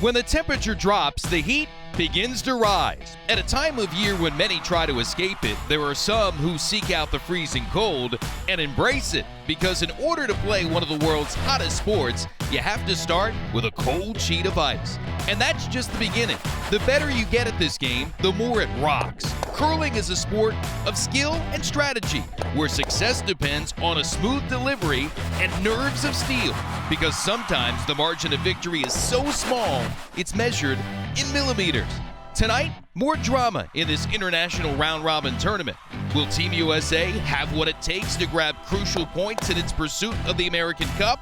When the temperature drops, the heat begins to rise. At a time of year when many try to escape it, there are some who seek out the freezing cold and embrace it. Because in order to play one of the world's hottest sports, you have to start with a cold sheet of ice. And that's just the beginning. The better you get at this game, the more it rocks. Curling is a sport of skill and strategy, where success depends on a smooth delivery and nerves of steel. Because sometimes the margin of victory is so small, it's measured in millimeters. Tonight, more drama in this international round-robin tournament. Will Team USA have what it takes to grab crucial points in its pursuit of the American Cup?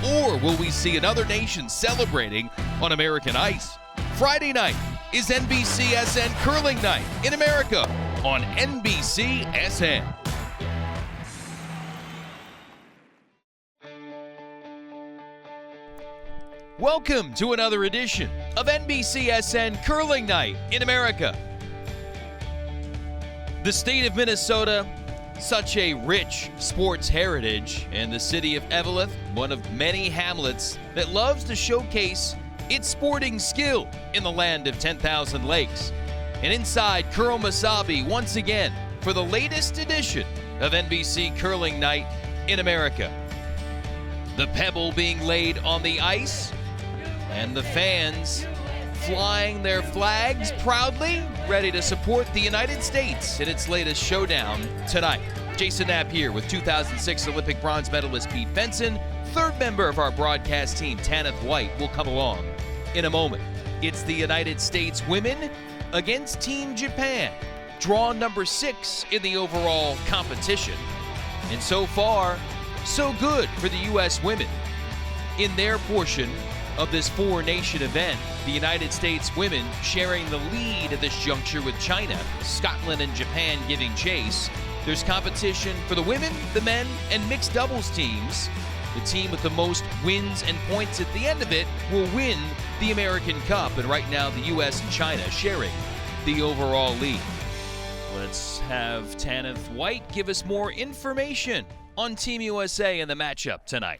Or will we see another nation celebrating on American ice? Friday night is NBCSN Curling Night in America on NBCSN. Welcome to another edition of NBCSN Curling Night in America. The state of Minnesota, such a rich sports heritage, and the city of Eveleth, one of many hamlets that loves to showcase its sporting skill in the land of 10,000 lakes. And inside Curl Masabi once again for the latest edition of NBC Curling Night in America. The pebble being laid on the ice, and the fans flying their flags proudly, ready to support the United States in its latest showdown tonight. Jason Knapp here with 2006 Olympic bronze medalist Pete Benson. Third member of our broadcast team, Tanith White, will come along in a moment. It's the United States women against Team Japan, draw number 6 in the overall competition. And so far, so good for the U.S. women. In their portion of this four-nation event, the United States women sharing the lead at this juncture with China, Scotland and Japan giving chase. There's competition for the women, the men, and mixed doubles teams. The team with the most wins and points at the end of it will win the American Cup, and right now the U.S. and China sharing the overall lead. Let's have Tanith White give us more information on Team USA and the matchup tonight.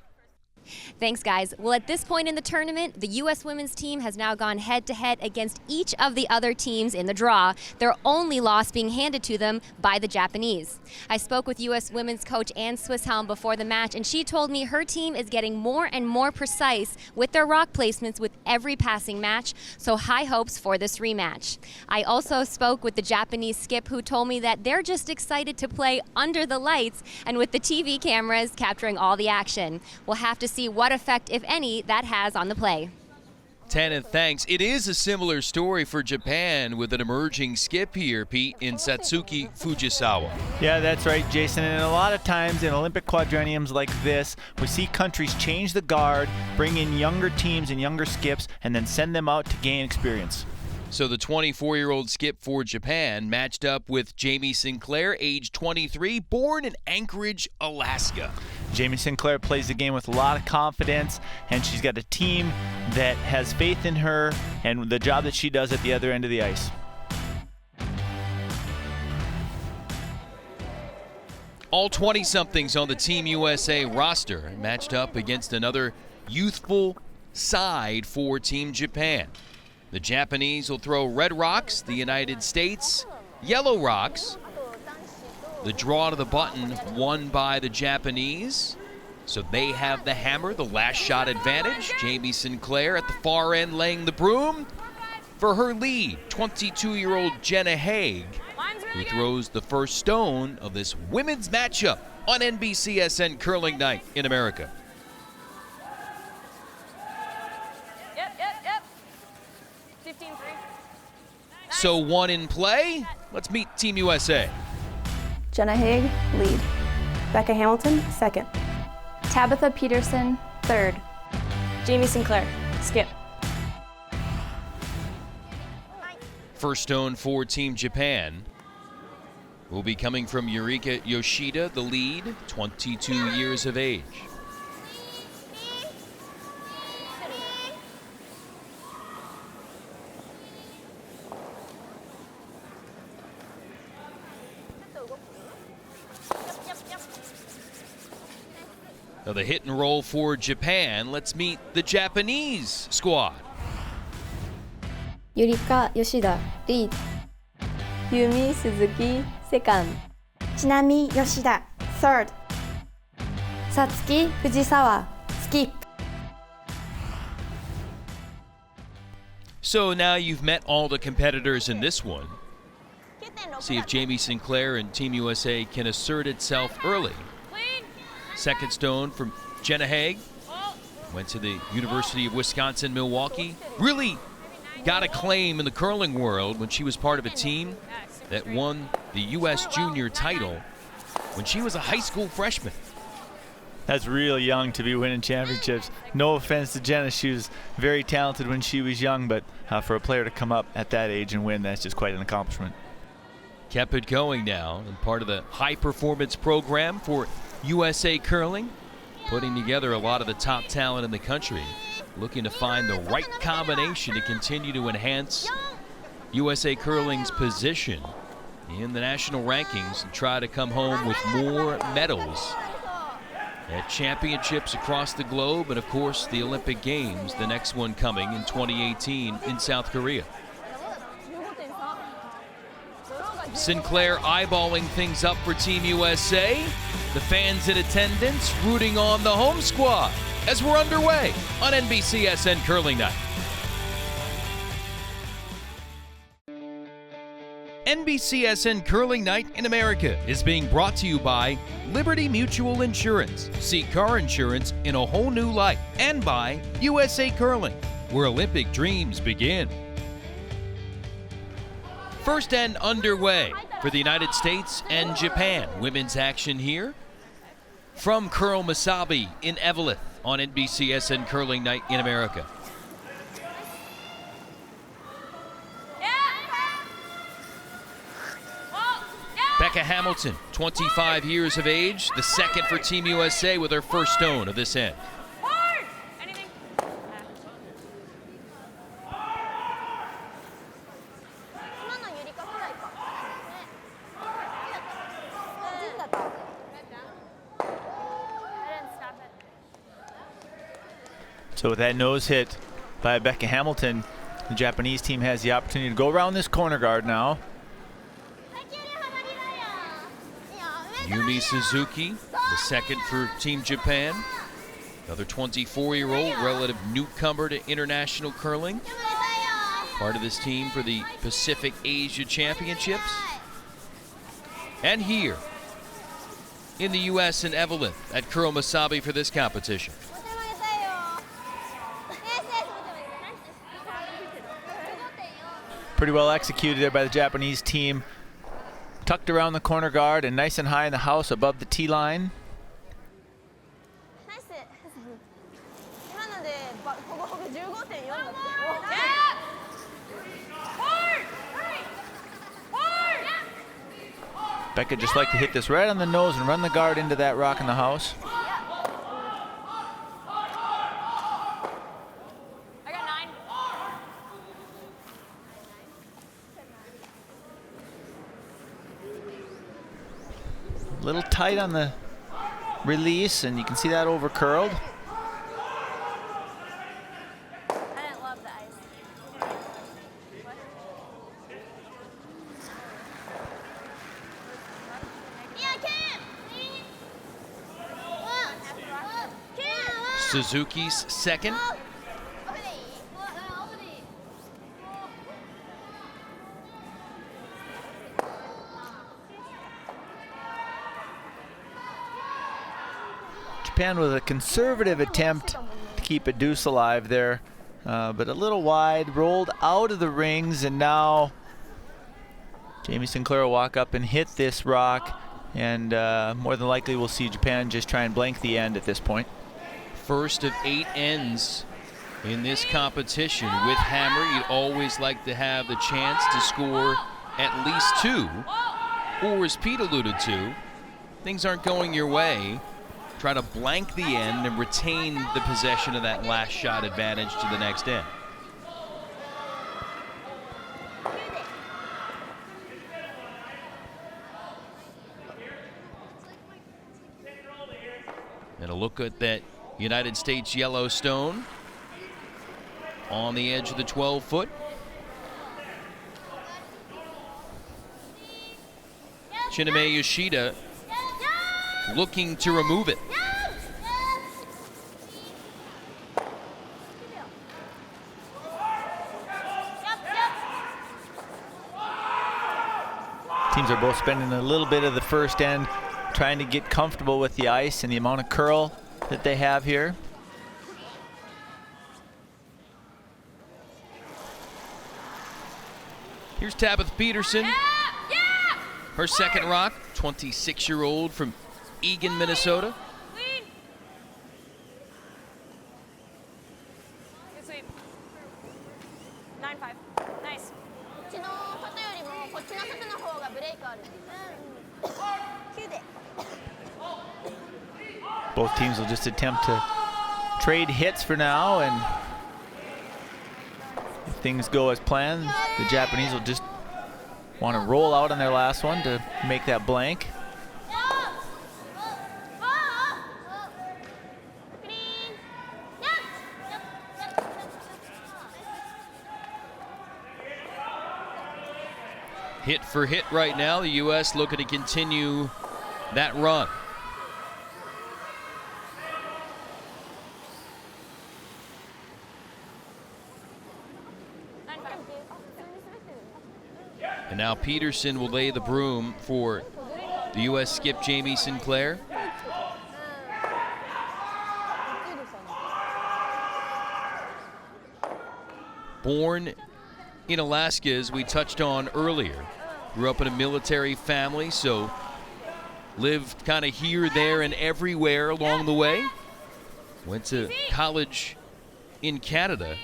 Thanks, guys. Well, at this point in the tournament, the U.S. women's team has now gone head-to-head against each of the other teams in the draw, their only loss being handed to them by the Japanese. I spoke with U.S. women's coach Ann Swisshelm before the match, and she told me her team is getting more and more precise with their rock placements with every passing match, so high hopes for this rematch. I also spoke with the Japanese skip, who told me that they're just excited to play under the lights and with the TV cameras capturing all the action. We'll have to see what effect, if any, that has on the play. Tanith, thanks. It is a similar story for Japan with an emerging skip here, Pete, in Satsuki Fujisawa. Yeah, that's right, Jason. And a lot of times in Olympic quadrenniums like this, we see countries change the guard, bring in younger teams and younger skips, and then send them out to gain experience. So the 24-year-old skip for Japan matched up with Yumi Sinclair, age 23, born in Anchorage, Alaska. Yumi Sinclair plays the game with a lot of confidence, and she's got a team that has faith in her and the job that she does at the other end of the ice. All 20-somethings on the Team USA roster matched up against another youthful side for Team Japan. The Japanese will throw red rocks, the United States yellow rocks. The draw to the button won by the Japanese, so they have the hammer, the last shot advantage. Yumi Sinclair at the far end laying the broom for her lead. 22-year-old Jenna Haig, who throws the first stone of this women's matchup on NBCSN Curling Night in America. So one in play. Let's meet Team USA. Jenna Haig, lead. Becca Hamilton, second. Tabitha Peterson, third. Yumi Sinclair, skip. First stone for Team Japan will be coming from Yurika Yoshida, the lead, 22 years of age. Now the hit and roll for Japan. Let's meet the Japanese squad. Yurika Yoshida, lead. Yumi Suzuki, second. Chinami Yoshida, third. Satsuki Fujisawa, skip. So now you've met all the competitors in this one. See if Yumi Sinclair and Team USA can assert itself early. Second stone from Jenna Haig. Went to the University of Wisconsin-Milwaukee. Really got a claim in the curling world when she was part of a team that won the U.S. junior title when she was a high school freshman. That's real young to be winning championships. No offense to Jenna, she was very talented when she was young, but for a player to come up at that age and win, that's just quite an accomplishment. Kept it going now, and part of the high-performance program for USA Curling, putting together a lot of the top talent in the country, looking to find the right combination to continue to enhance USA Curling's position in the national rankings and try to come home with more medals at championships across the globe, and of course the Olympic Games, the next one coming in 2018 in South Korea. Sinclair eyeballing things up for Team USA. The fans in attendance rooting on the home squad as we're underway on NBCSN Curling Night. NBCSN Curling Night in America is being brought to you by Liberty Mutual Insurance. See car insurance in a whole new light. And by USA Curling, where Olympic dreams begin. First and underway for the United States and Japan. Women's action here from Curl Masabi in Eveleth on NBCSN Curling Night in America. Becca Hamilton, 25 years of age, the second for Team USA with her first stone of this end. So with that nose hit by Becca Hamilton, the Japanese team has the opportunity to go around this corner guard now. Yumi Suzuki, the second for Team Japan. Another 24-year-old relative newcomer to international curling. Part of this team for the Pacific Asia Championships. And here in the U.S. in Eveleth at Curl Masabi for this competition. Pretty well executed there by the Japanese team. Tucked around the corner guard and nice and high in the house above the tee line. Becca just like to hit this right on the nose and run the guard into that rock in the house. A little tight on the release, and you can see that over curled. I didn't love the ice. Suzuki's second. Japan with a conservative attempt to keep a deuce alive there, but a little wide, rolled out of the rings, and now Yumi Sinclair will walk up and hit this rock, and more than likely we'll see Japan just try and blank the end at this point. First of 8 ends in this competition. With hammer, you'd always like to have the chance to score at least 2, or as Pete alluded to, things aren't going your way. Try to blank the end and retain the possession of that last shot advantage to the next end. And a look at that United States Yellowstone on the edge of the 12-foot. Shiname Yoshida looking to remove it. Teams are both spending a little bit of the first end trying to get comfortable with the ice and the amount of curl that they have here. Here's Tabitha Peterson. Her second rock, 26-year-old from Eagan, Minnesota. Good sweep. 9-5. Nice. Both teams will just attempt to trade hits for now, and if things go as planned, the Japanese will just want to roll out on their last one to make that blank. Hit for hit right now, the U.S. looking to continue that run. And now Peterson will lay the broom for the U.S. skip Yumi Sinclair. Born in Alaska, as we touched on earlier. Grew up in a military family, so lived kind of here, there, and everywhere along the way. Went to college in Canada,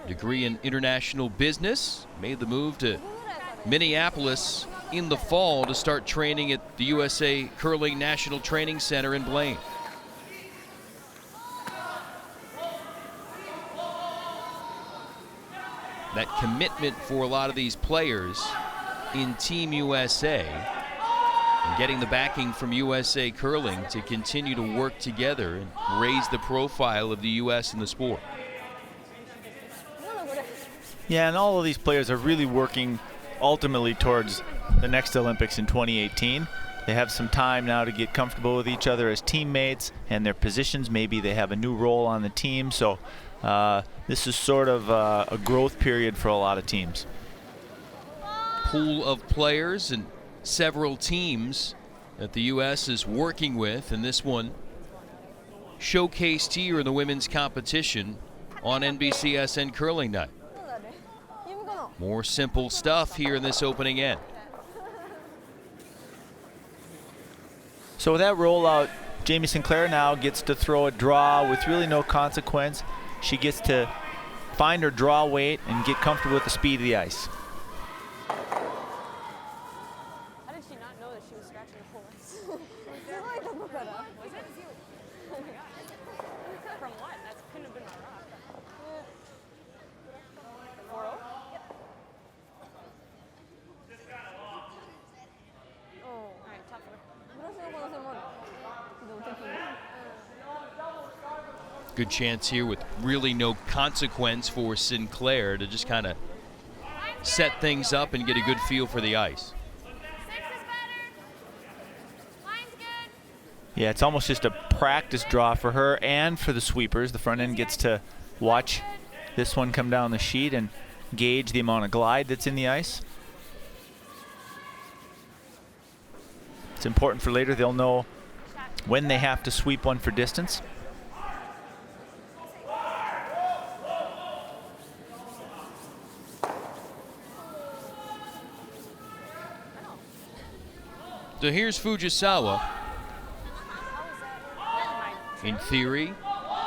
degree in international business. Made the move to Minneapolis in the fall to start training at the USA Curling National Training Center in Blaine. That commitment for a lot of these players in Team USA and getting the backing from USA Curling to continue to work together and raise the profile of the U.S. in the sport. Yeah, and all of these players are really working ultimately towards the next Olympics in 2018. They have some time now to get comfortable with each other as teammates and their positions. Maybe they have a new role on the team, so this is sort of a growth period for a lot of teams. Pool of players and several teams that the U.S. is working with, and this one showcased here in the women's competition on NBCSN Curling Night. More simple stuff here in this opening end. So with that rollout, Yumi Sinclair now gets to throw a draw with really no consequence. She gets to find her draw weight and get comfortable with the speed of the ice. How did she not know that she was scratching her points? Was it? From what? That couldn't have been my rock. 4-0? Oh, all right, tougher. Good chance here with really no consequence for Sinclair to just kind of set things up and get a good feel for the ice. Yeah, it's almost just a practice draw for her and for the sweepers. The front end gets to watch this one come down the sheet and gauge the amount of glide that's in the ice. It's important for later. They'll know when they have to sweep one for distance. So here's Fujisawa. In theory,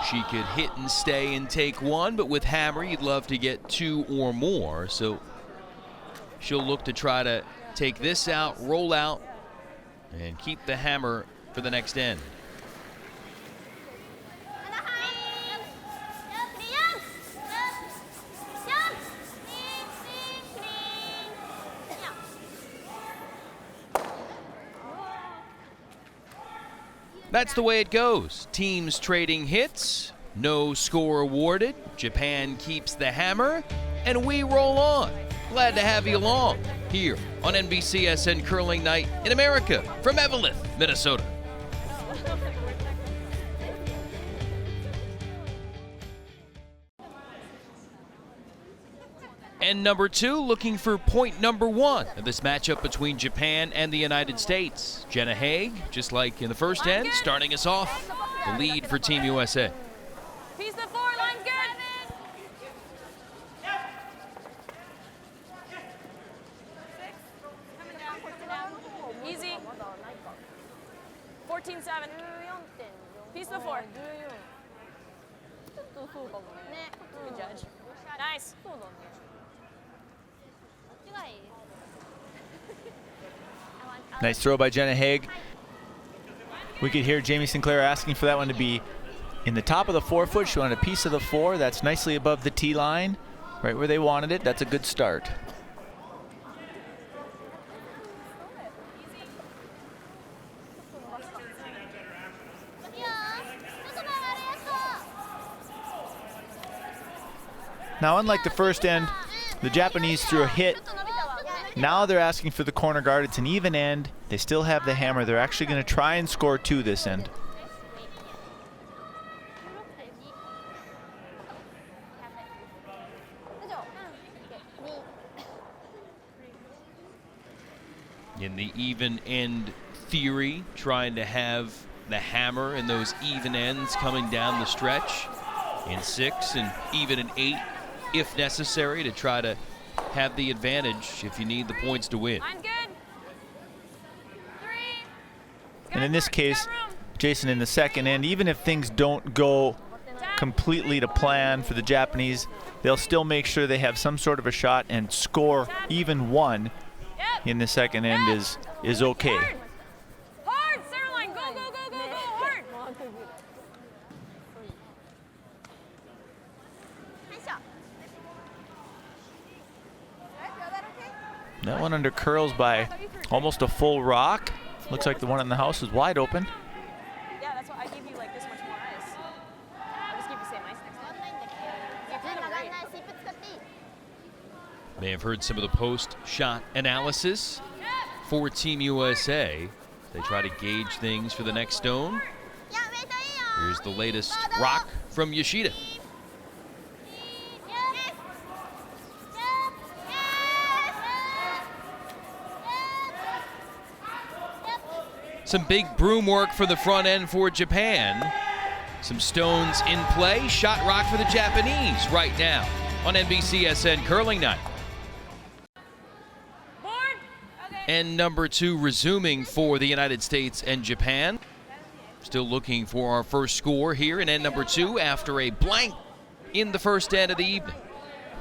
she could hit and stay and take one, but with hammer, you'd love to get two or more. So she'll look to try to take this out, roll out, and keep the hammer for the next end. That's the way it goes. Teams trading hits, no score awarded. Japan keeps the hammer, and we roll on. Glad to have you along. here on NBCSN Curling Night in America from Eveleth, Minnesota. And number 2 looking for point number 1 of this matchup between Japan and the United States. Jenna Haig, just like in the first end, starting us off. The lead for Team USA. Piece the 4, line's good. Easy. 14-7. Piece the 4. Good judge. Nice. Nice throw by Jenna Haig. We could hear Jamie Sinclair asking for that one to be in the top of the 4-foot. She wanted a piece of the 4. That's nicely above the tee line, right where they wanted it. That's a good start. Now, unlike the first end, the Japanese threw a hit. Now they're asking for the corner guard. It's an even end. They still have the hammer. They're actually going to try and score 2 this end. In the even end theory, trying to have the hammer and those even ends coming down the stretch in 6 and even in 8 if necessary to try to have the advantage if you need the points to win. Line's good. 3. And in this case, Jason, in the second end, even if things don't go completely to plan for the Japanese, they'll still make sure they have some sort of a shot, and score even 1 in the second end is okay. Hard, center line. Go, go, go, go, go. Hard. That one under curls by almost a full rock. Looks like the one in the house is wide open. Yeah, that's why I gave you like this much more ice. I'll just give you same ice next time. May have heard some of the post-shot analysis for Team USA. They try to gauge things for the next stone. Here's the latest rock from Yoshida. Some big broom work for the front end for Japan. Some stones in play. Shot rock for the Japanese right now on NBCSN Curling Night. And number 2 resuming for the United States and Japan. Still looking for our first score here in end number 2 after a blank in the first end of the evening.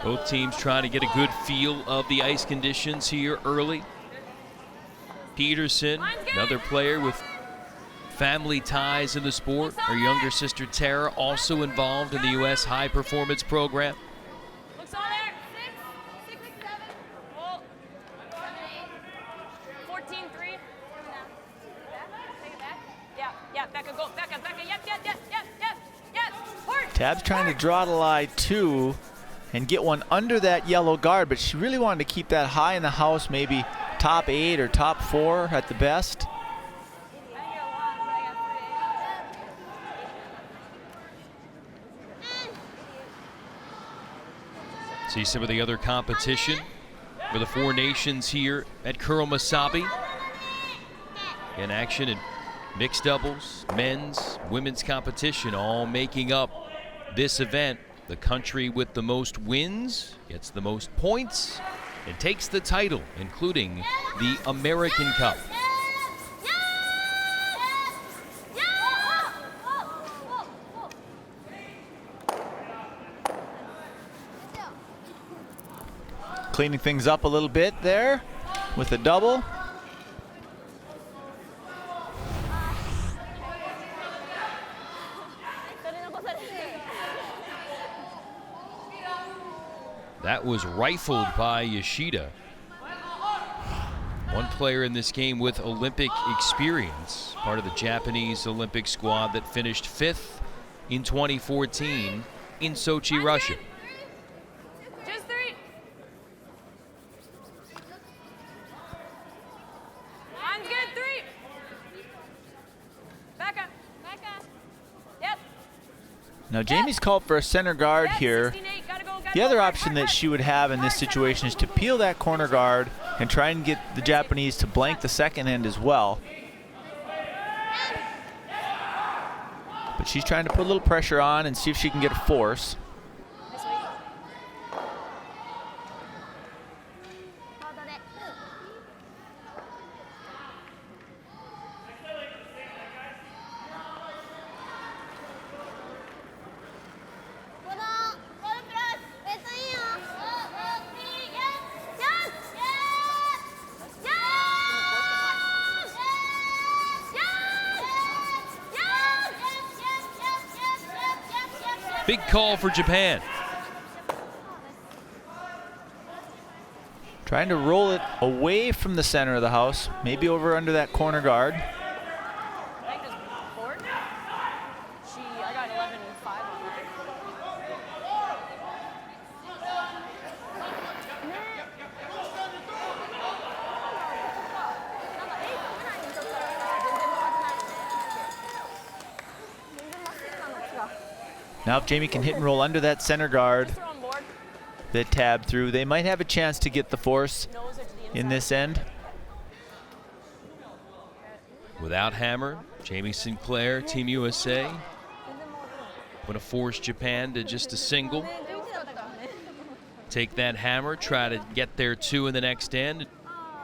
Both teams trying to get a good feel of the ice conditions here early. Peterson, another player with family ties in the sport. Her younger sister Tara also involved in the U.S. high performance program. Looks on there. 6, 7. Hold. 14-3. Take it back. Yeah, back up, go. Back up. Yep. Hard. Tab's trying to draw the line 2 and get one under that yellow guard, but she really wanted to keep that high in the house, maybe top 8 or top 4 at the best. See some of the other competition for the 4 nations here at Curl Masabi. In action in mixed doubles, men's, women's competition, all making up this event. The country with the most wins gets the most points and takes the title, including the American Cup. Cleaning things up a little bit there with a double. That was rifled by Yoshida. One player in this game with Olympic experience, part of the Japanese Olympic squad that finished 5th in 2014 in Sochi, Russia. Just 3. Now Jamie's called for a center guard here. The other option that she would have in this situation is to peel that corner guard and try and get the Japanese to blank the second end as well. But she's trying to put a little pressure on and see if she can get a force. Big call for Japan. Trying to roll it away from the center of the house, maybe over under that corner guard. I think this board. I got 11-5 on that. Now if Jamie can hit and roll under that center guard that tabbed through, they might have a chance to get the force in this end. Without hammer, Jamie Sinclair, Team USA, going to force Japan to just a single. Take that hammer, try to get there two in the next end,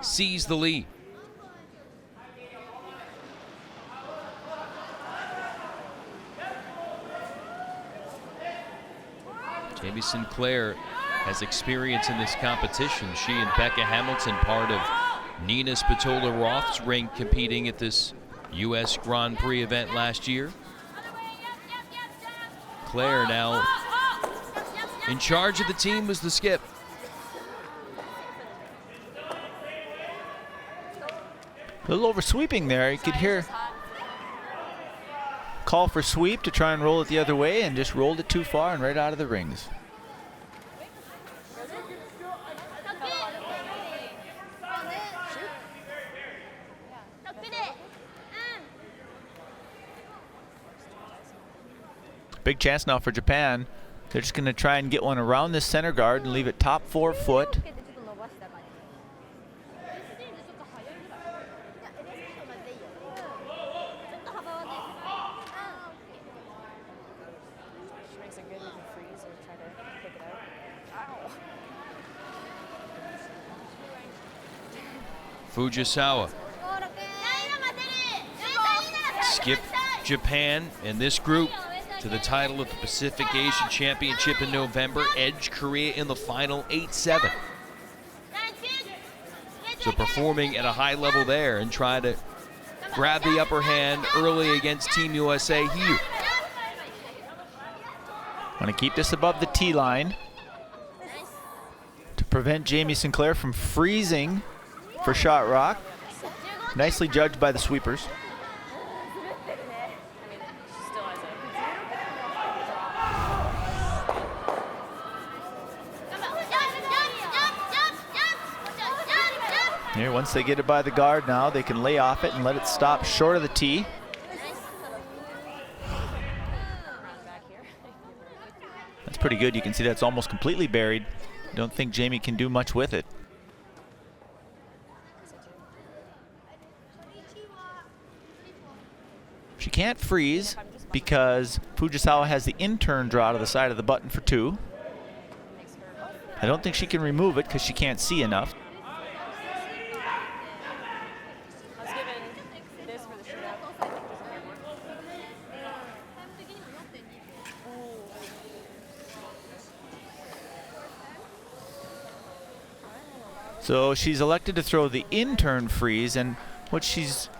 seize the lead. Jamie Sinclair has experience in this competition. She and Becca Hamilton, part of Nina Spatola-Roth's ring, competing at this U.S. Grand Prix event last year. Claire now in charge of the team was the skip. A little over sweeping there. You could hear call for sweep to try and roll it the other way, and just rolled it too far and right out of the rings. Big chance now for Japan. They're just going to try and get one around this center guard and leave it top 4 foot. Fujisawa skip Japan and this group to the title of the Pacific Asian Championship in November, edge Korea in the final 8-7. So performing at a high level there and try to grab the upper hand early against Team USA here. Want to keep this above the tee line to prevent Jamie Sinclair from freezing for shot rock. Nicely judged by the sweepers. Here, once they get it by the guard now, they can lay off it and let it stop short of the tee. That's pretty good. You can see that's almost completely buried. Don't think Jamie can do much with it. She can't freeze because Fujisawa has the in-turn draw to the side of the button for 2. I don't think she can remove it because she can't see enough. So she's elected to throw the in-turn freeze, and what she's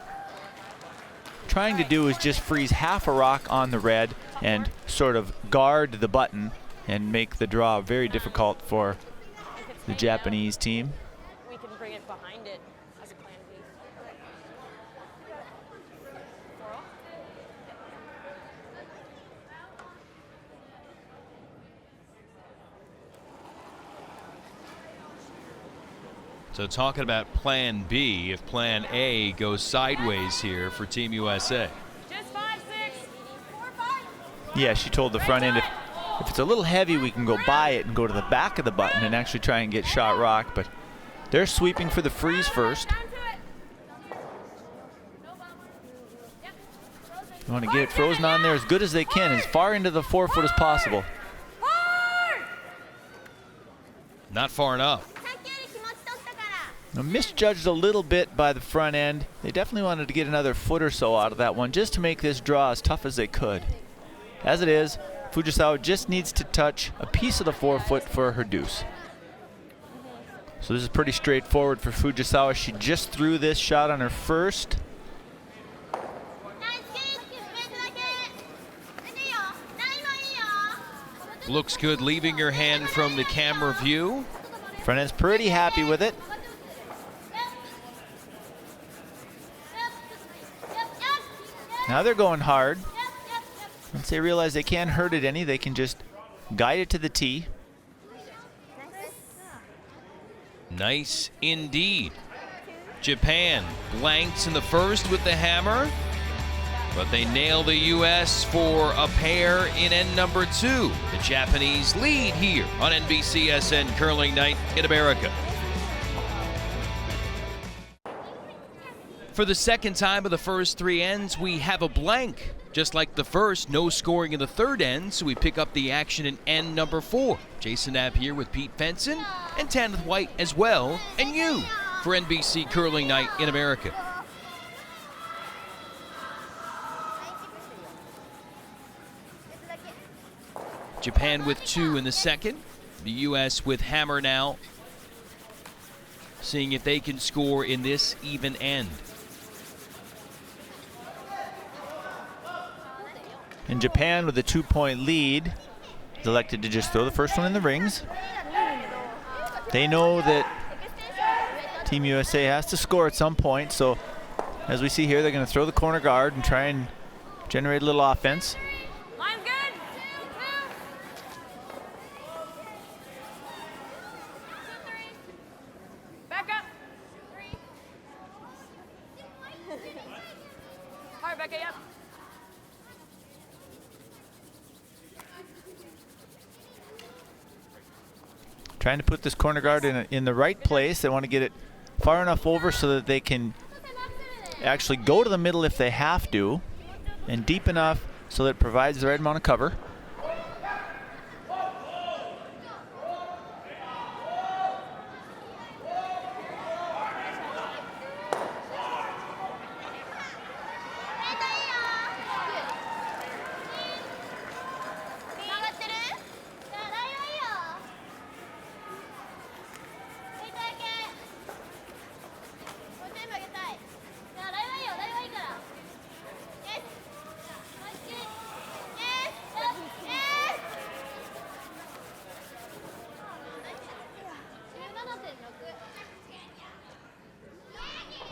trying to do is just freeze half a rock on the red and sort of guard the button and make the draw very difficult for the Japanese team. We can bring it behind it as a plan B. So talking about plan B, if plan A goes sideways here for Team USA. Just 5-6. 4-5. Yeah, she told the front end if it's a little heavy, we can go by it and go to the back of the button and actually try and get shot rock. But they're sweeping for the freeze first. You want to get it frozen on there as good as they can, as far into the forefoot as possible. Not far enough. Now, misjudged a little bit by the front end. They definitely wanted to get another foot or so out of that one just to make this draw as tough as they could. As it is, Fujisawa just needs to touch a piece of the forefoot for her deuce. So this is pretty straightforward for Fujisawa. She just threw this shot on her first. Looks good leaving her hand from the camera view. Front end's pretty happy with it. Now they're going hard. Once they realize they can't hurt it any, they can just guide it to the tee. Nice indeed. Japan blanks in the first with the hammer, but they nail the U.S. for a pair in end number 2. The Japanese lead here on NBCSN Curling Night in America. For the second time of the first 3 ends, we have a blank. Just like the first, no scoring in the third end, so we pick up the action in end number 4. Jason Knapp here with Pete Fenson, and Tanith White as well, and you for NBC Curling Night in America. Japan with 2 in the second. The U.S. with hammer now, seeing if they can score in this even end. And Japan, with a 2-point lead, is elected to just throw the first one in the rings. They know that Team USA has to score at some point, so as we see here, they're going to throw the corner guard and try and generate a little offense. Line's good. Back up. Hard, Becca, yep. Trying to put this corner guard in the right place. They want to get it far enough over so that they can actually go to the middle if they have to, and deep enough so that it provides the right amount of cover.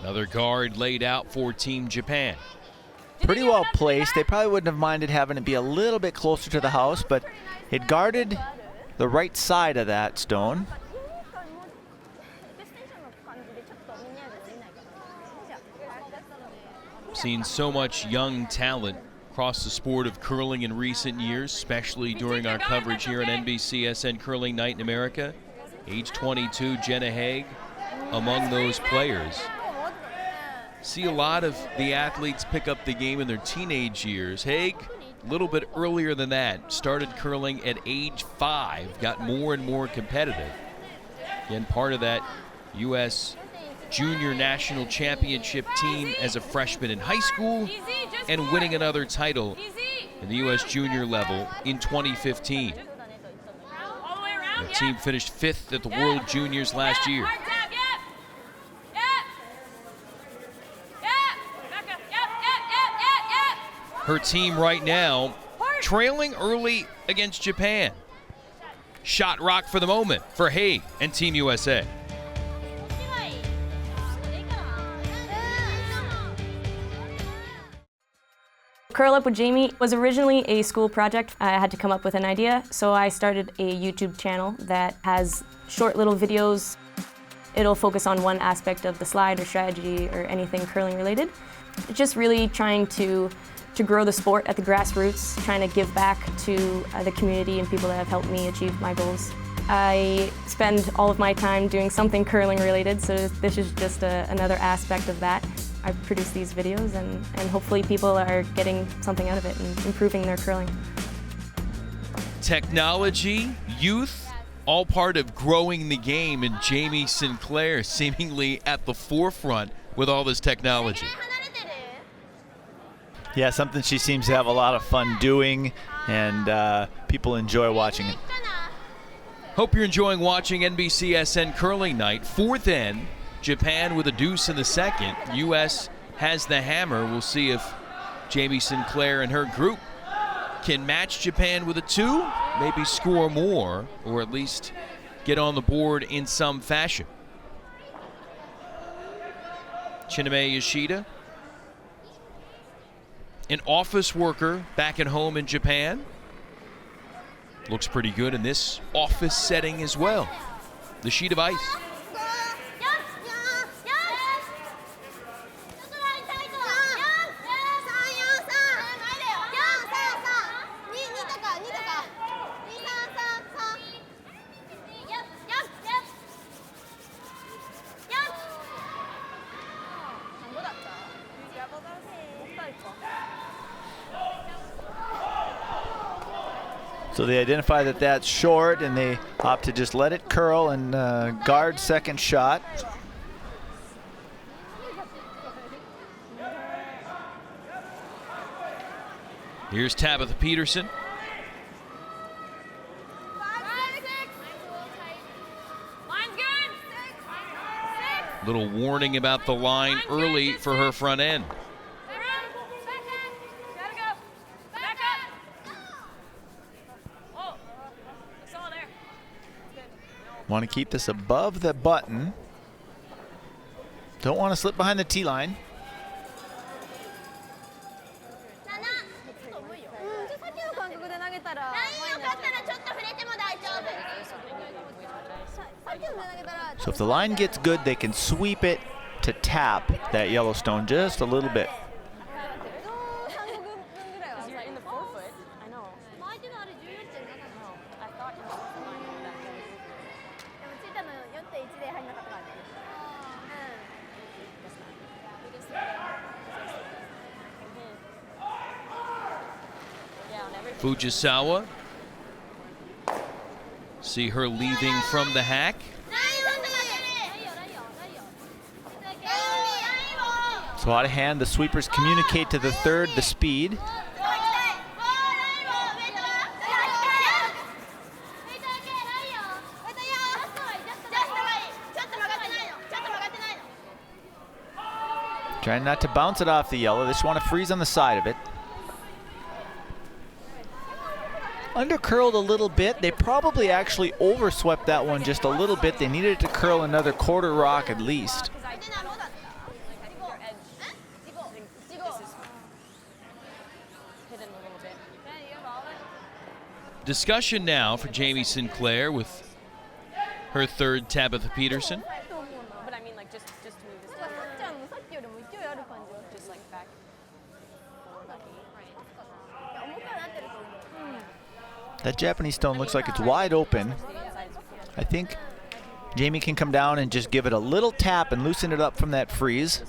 Another guard laid out for Team Japan. Pretty well placed. They probably wouldn't have minded having it be a little bit closer to the house, but it guarded the right side of that stone. Seen so much young talent across the sport of curling in recent years, especially during our coverage here on NBCSN Curling Night in America. Age 22, Jenna Haig among those players. See a lot of the athletes pick up the game in their teenage years. Haig, a little bit earlier than that, started curling at age 5, got more and more competitive. Again, part of that U.S. Junior National Championship team as a freshman in high school, and winning another title in the U.S. Junior level in 2015. The team finished 5th at the World Juniors last year. Her team right now trailing early against Japan. Shot rock for the moment for Haig and Team USA. Curl Up with Jamie was originally a school project. I had to come up with an idea, so I started a YouTube channel that has short little videos. It'll focus on one aspect of the slide or strategy or anything curling related. Just really trying to to grow the sport at the grassroots, trying to give back to the community and people that have helped me achieve my goals. I spend all of my time doing something curling related, so this is just another aspect of that. I produce these videos and hopefully people are getting something out of it and improving their curling. Technology, youth, all part of growing the game, and Yumi Sinclair seemingly at the forefront with all this technology. Yeah, something she seems to have a lot of fun doing, and people enjoy watching it. Hope you're enjoying watching NBCSN Curling Night. 4th end, Japan with a deuce in the second. U.S. has the hammer. We'll see if Yumi Sinclair and her group can match Japan with a 2, maybe score more, or at least get on the board in some fashion. Chiname Yoshida, an office worker back at home in Japan. Looks pretty good in this office setting as well. The sheet of ice. So they identify that that's short, and they opt to just let it curl and guard second shot. Here's Tabitha Peterson. Little warning about the line early for her front end. Want to keep this above the button. Don't want to slip behind the tee line. So if the line gets good, they can sweep it to tap that Yellowstone just a little bit. Fujisawa. See her leaving from the hack. So out of hand, the sweepers communicate to the third the speed. Trying not to bounce it off the yellow. They just want to freeze on the side of it. Undercurled a little bit. They probably actually overswept that one just a little bit. They needed it to curl another quarter rock at least. Discussion now for Yumi Sinclair with her third Tabitha Peterson. But I mean, like, just move this down. Just like back. That Japanese stone looks like it's wide open. I think Yumi can come down and just give it a little tap and loosen it up from that freeze.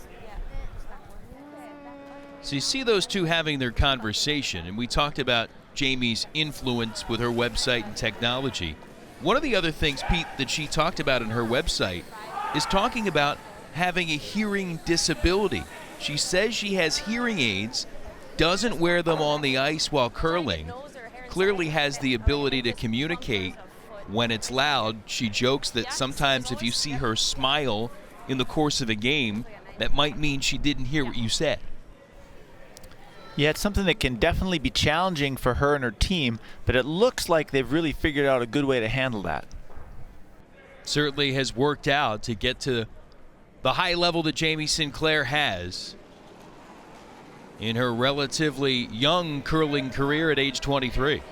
So you see those two having their conversation, and we talked about Jamie's influence with her website and technology. One of the other things, Pete, that she talked about in her website is talking about having a hearing disability. She says she has hearing aids, doesn't wear them on the ice while curling, clearly has the ability to communicate when it's loud. She jokes that sometimes if you see her smile in the course of a game, that might mean she didn't hear what you said. Yeah, it's something that can definitely be challenging for her and her team, but it looks like they've really figured out a good way to handle that. Certainly has worked out to get to the high level that Yumi Sinclair has in her relatively young curling career at age 23.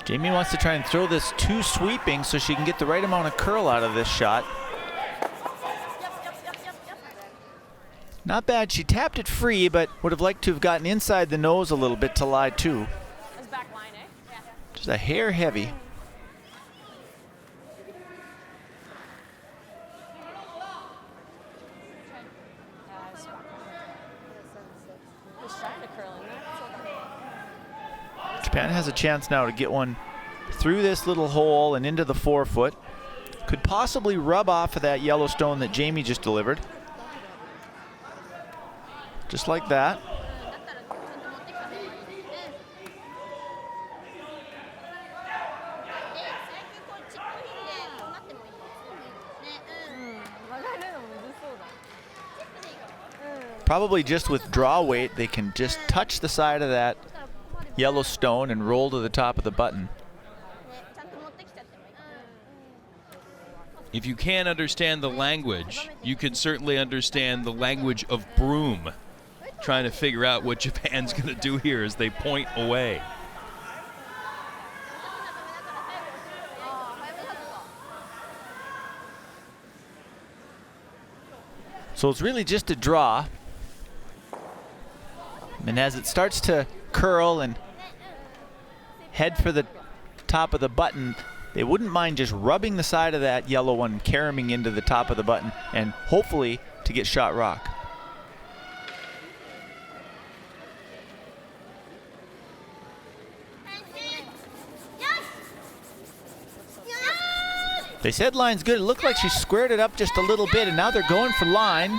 Jamie wants to try and throw this too sweeping so she can get the right amount of curl out of this shot. Not bad. She tapped it free, but would have liked to have gotten inside the nose a little bit to lie too. That's back line, eh? Yeah. Just a hair heavy. Japan has a chance now to get one through this little hole and into the forefoot. Could possibly rub off of that yellow stone that Jamie just delivered. Just like that. Probably just with draw weight, they can just touch the side of that yellow stone and roll to the top of the button. If you can't understand the language, you can certainly understand the language of broom. Trying to figure out what Japan's going to do here as they point away. So it's really just a draw. And as it starts to curl and head for the top of the button, they wouldn't mind just rubbing the side of that yellow one, caroming into the top of the button, and hopefully to get shot rock. They said line's good. It looked like she squared it up just a little bit, and now they're going for line.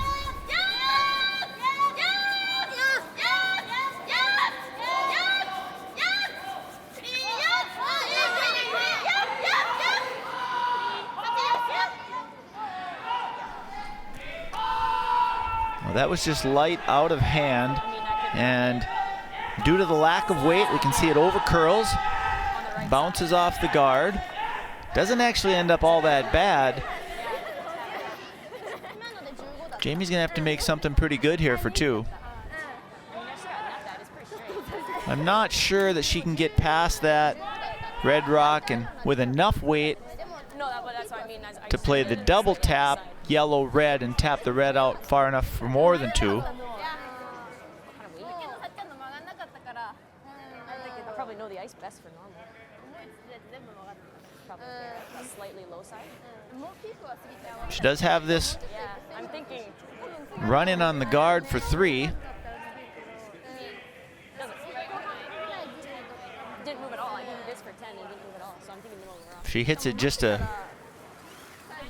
Well, that was just light out of hand, and due to the lack of weight, we can see it over curls, bounces off the guard. Doesn't actually end up all that bad. Jamie's gonna have to make something pretty good here for two. I'm not sure that she can get past that red rock and with enough weight to play the double tap, yellow, red, and tap the red out far enough for more than two. I probably know the ice best for normal. Probably a slightly low side. She does have this I'm thinking. run in on the guard for three. Didn't move at all. I did this for 10 and didn't move at all. So I'm thinking middle of the rough. She hits it just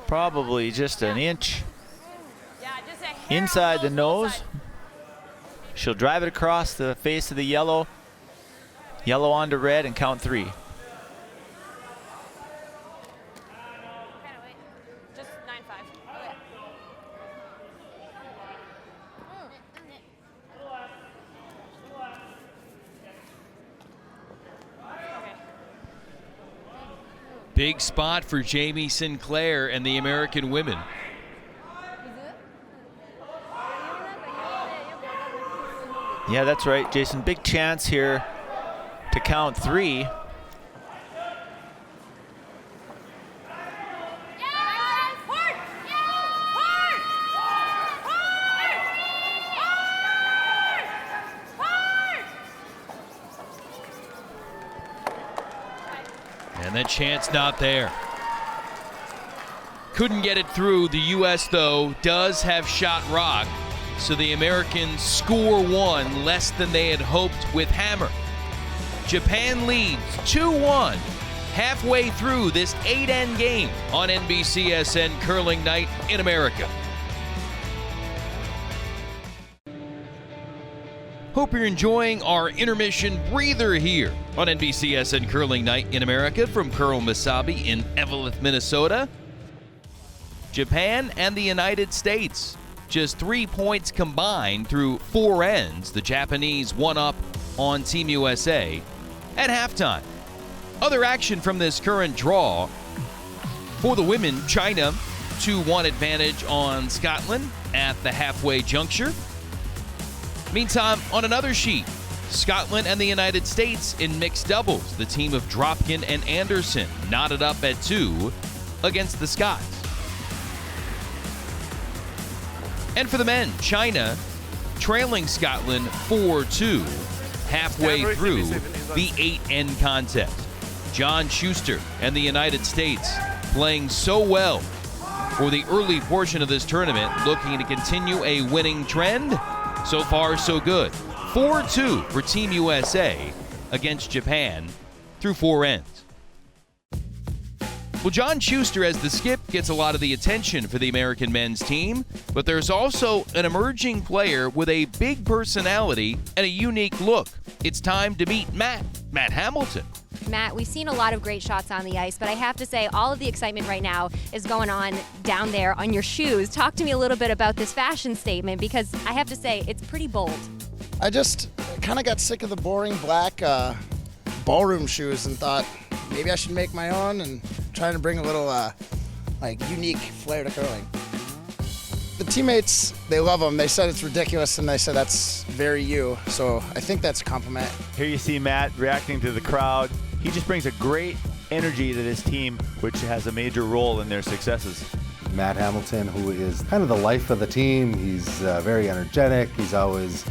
probably just an inch inside the nose. She'll drive it across the face of the yellow. Yellow onto red and count three. Just 9-5. Big spot for Yumi Sinclair and the American women. Yeah, that's right, Jason. Big chance here to count three. And that chance not there. Couldn't get it through. The U.S., though, does have shot rock. So the Americans score one less than they had hoped with hammer. Japan leads 2-1 halfway through this 8-end game on NBCSN Curling Night in America. Hope you're enjoying our intermission breather here on NBCSN Curling Night in America from Curl Misabi in Eveleth, Minnesota. Japan and the United States, just 3 points combined through 4 ends. The Japanese one up on Team USA at halftime. Other action from this current draw. For the women, China 2-1 advantage on Scotland at the halfway juncture. Meantime, on another sheet, Scotland and the United States in mixed doubles. The team of Dropkin and Anderson knotted up at 2 against the Scots. And for the men, China trailing Scotland 4-2 halfway through the 8-end contest. John Schuster and the United States playing so well for the early portion of this tournament, looking to continue a winning trend. So far, so good. 4-2 for Team USA against Japan through 4 ends. Well, John Schuster as the skip gets a lot of the attention for the American men's team, but there's also an emerging player with a big personality and a unique look. It's time to meet Matt Hamilton. Matt, we've seen a lot of great shots on the ice, but I have to say all of the excitement right now is going on down there on your shoes. Talk to me a little bit about this fashion statement, because I have to say it's pretty bold. I just kind of got sick of the boring black ballroom shoes and thought maybe I should make my own and trying to bring a little unique flair to curling. The teammates, they love them. They said it's ridiculous, and they said that's very you. So I think that's a compliment. Here you see Matt reacting to the crowd. He just brings a great energy to this team, which has a major role in their successes. Matt Hamilton, who is kind of the life of the team. He's very energetic. He's always,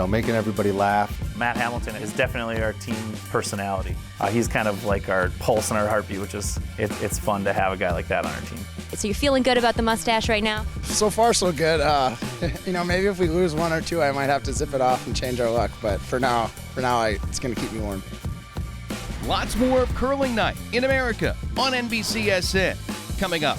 making everybody laugh. Matt Hamilton is definitely our team personality. He's kind of like our pulse and our heartbeat, which is, it's fun to have a guy like that on our team. So you're feeling good about the mustache right now? So far, so good. Maybe if we lose 1 or 2, I might have to zip it off and change our look. But for now, it's going to keep me warm. Lots more of Curling Night in America on NBCSN coming up.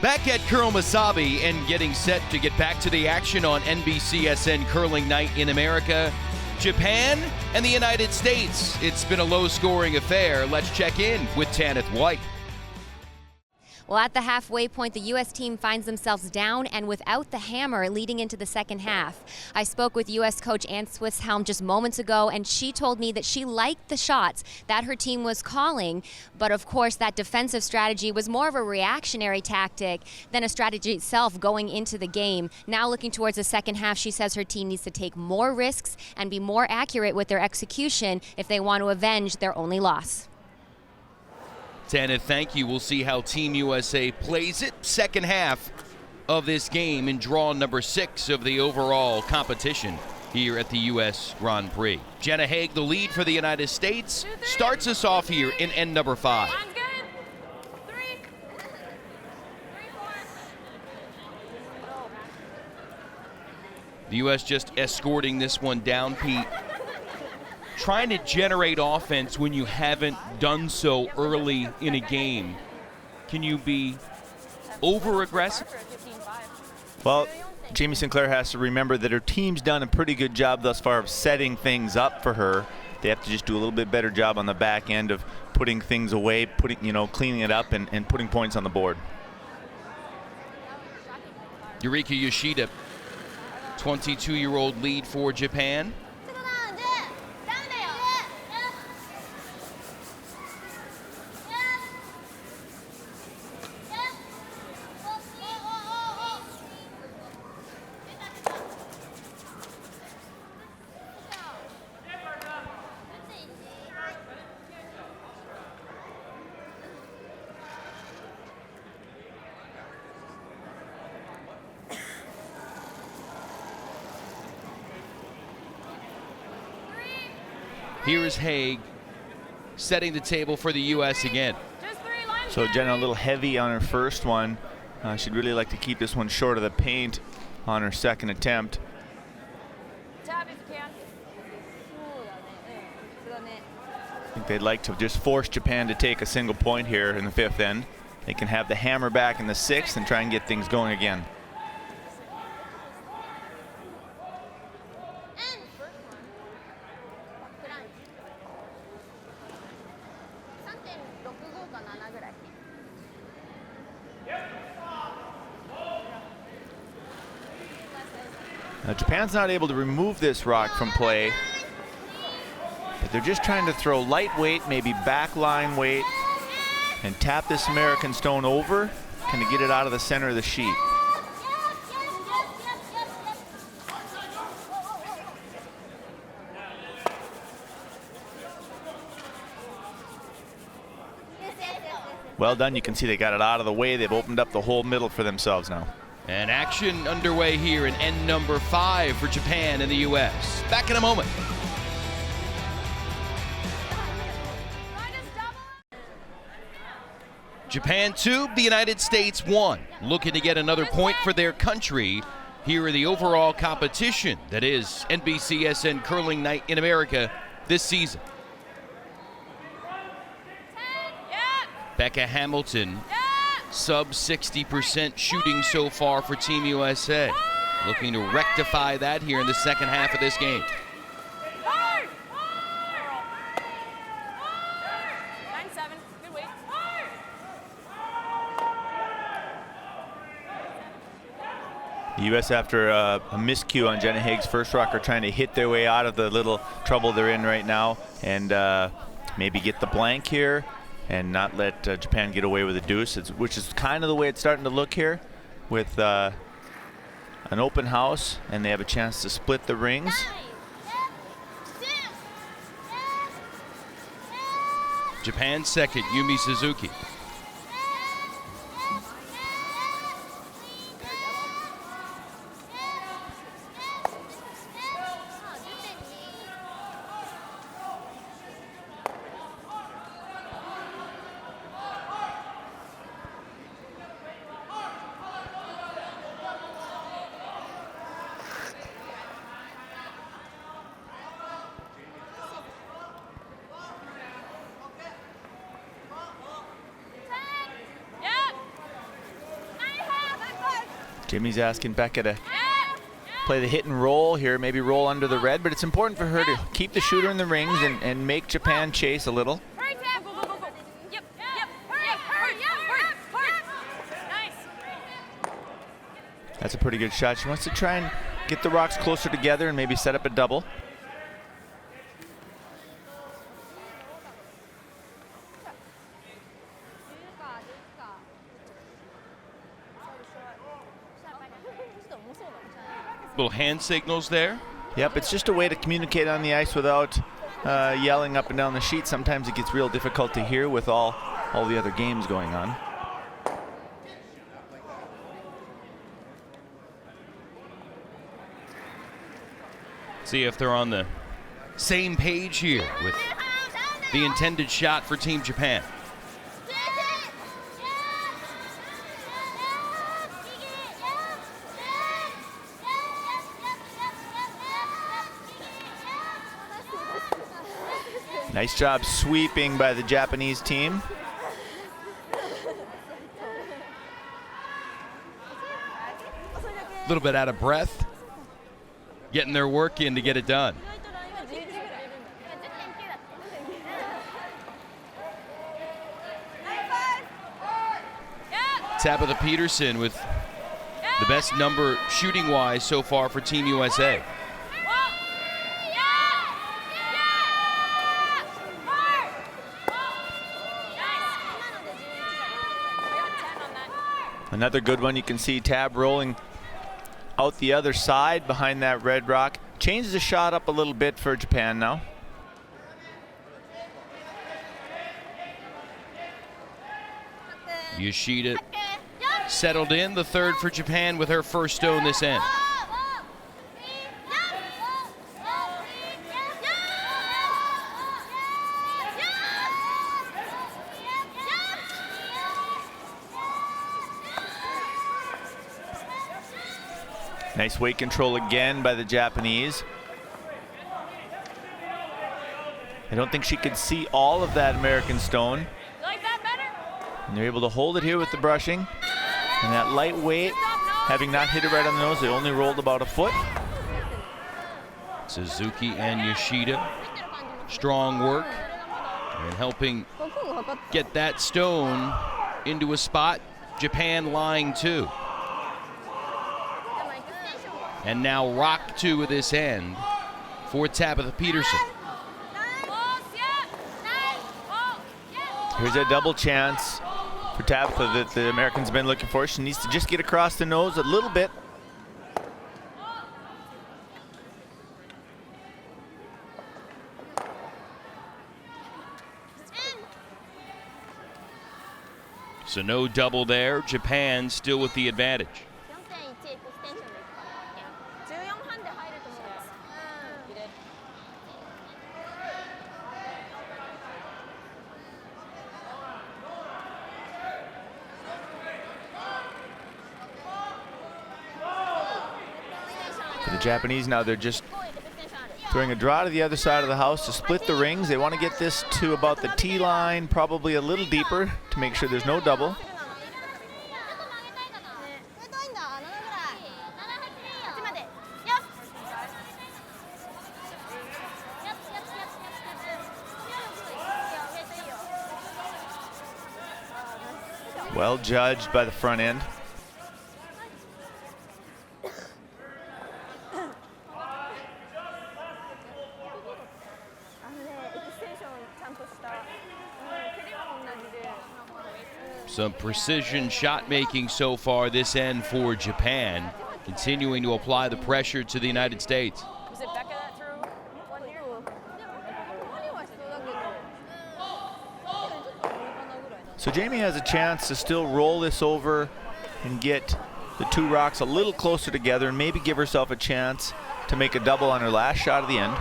Back at Curl Masabi and getting set to get back to the action on NBCSN Curling Night in America. Japan and the United States. It's been a low-scoring affair. Let's check in with Tanith White. Well, at the halfway point, the U.S. team finds themselves down and without the hammer leading into the second half. I spoke with U.S. coach Ann Swisshelm just moments ago, and she told me that she liked the shots that her team was calling, but of course that defensive strategy was more of a reactionary tactic than a strategy itself going into the game. Now looking towards the second half, she says her team needs to take more risks and be more accurate with their execution if they want to avenge their only loss. Tanith, thank you. We'll see how Team USA plays it second half of this game in draw number 6 of the overall competition here at the U.S. Grand Prix. Jenna Haig, the lead for the United States, starts us off here in end number 5. The U.S. just escorting this one down, Pete. Trying to generate offense when you haven't done so early in a game. Can you be over-aggressive? Well, Jamie Sinclair has to remember that her team's done a pretty good job thus far of setting things up for her. They have to just do a little bit better job on the back end of putting things away, cleaning it up and putting points on the board. Yurika Yoshida, 22-year-old lead for Japan. Here is Haig setting the table for the U.S. again. So Jenna a little heavy on her first one. She'd really like to keep this one short of the paint on her second attempt. I think they'd like to just force Japan to take a single point here in the 5th end. They can have the hammer back in the 6th and try and get things going again. Now, Japan's not able to remove this rock from play, but they're just trying to throw lightweight, maybe backline weight, and tap this American stone over, kind of get it out of the center of the sheet. Well done. You can see they got it out of the way. They've opened up the whole middle for themselves now. And action underway here in end number 5 for Japan and the U.S. Back in a moment. Japan 2, the United States 1. Looking to get another point for their country here in the overall competition that is NBCSN Curling Night in America this season. Becca Hamilton, sub 60% shooting so far for Team USA. Looking to rectify that here in the second half of this game. The U.S. after a miscue on Jenna Haig's first rock are trying to hit their way out of the little trouble they're in right now and maybe get the blank here and not let Japan get away with a deuce, which is kind of the way it's starting to look here with an open house, and they have a chance to split the rings. Japan's second, Yumi Suzuki. Jimmy's asking Becca to play the hit and roll here, maybe roll under the red, but it's important for her to keep the shooter in the rings and make Japan chase a little. That's a pretty good shot. She wants to try and get the rocks closer together and maybe set up a double. Little hand signals there. Yep, it's just a way to communicate on the ice without yelling up and down the sheet. Sometimes it gets real difficult to hear with all the other games going on. See if they're on the same page here with the intended shot for Team Japan. Nice job sweeping by the Japanese team. A little bit out of breath, getting their work in to get it done. Tabitha Peterson with the best number shooting-wise so far for Team USA. Another good one. You can see Tab rolling out the other side behind that red rock. Changes the shot up a little bit for Japan now. Yoshida settled in, the third for Japan with her first stone this end. Nice weight control again by the Japanese. I don't think she could see all of that American stone. And they're able to hold it here with the brushing. And that light weight, having not hit it right on the nose, they only rolled about a foot. Suzuki and Yoshida, strong work and helping get that stone into a spot. Japan lying two. And now rock two of this end for Tabitha Peterson. Here's a double chance for Tabitha that the Americans have been looking for. She needs to just get across the nose a little bit. So no double there. Japan still with the advantage. 14半で入ると思うから。You did. For the Japanese now, they're just throwing a draw to the other side of the house to split the rings. They want to get this to about the tee line, probably a little deeper to make sure there's no double. Well judged by the front end. Some precision shot making so far this end for Japan, continuing to apply the pressure to the United States. Was it Becca that threw one here? So Jamie has a chance to still roll this over and get the two rocks a little closer together and maybe give herself a chance to make a double on her last shot of the end.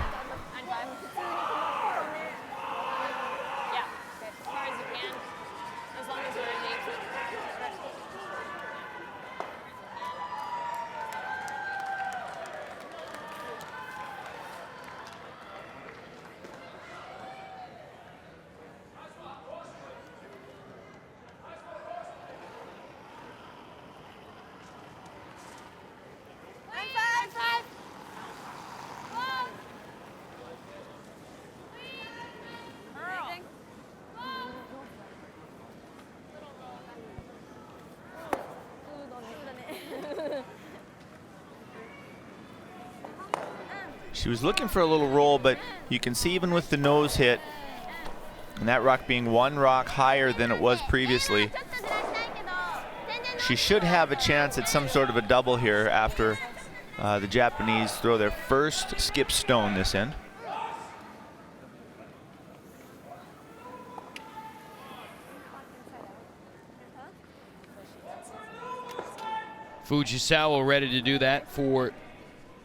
She was looking for a little roll, but you can see even with the nose hit, and that rock being one rock higher than it was previously, she should have a chance at some sort of a double here after the Japanese throw their first skip stone this end. Fujisawa ready to do that for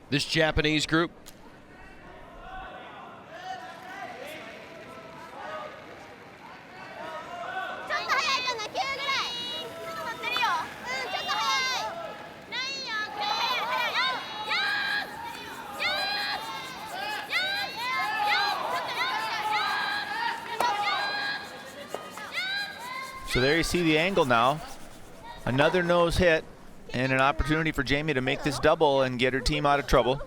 this Japanese group. So there you see the angle now. Another nose hit and an opportunity for Jamie to make this double and get her team out of trouble.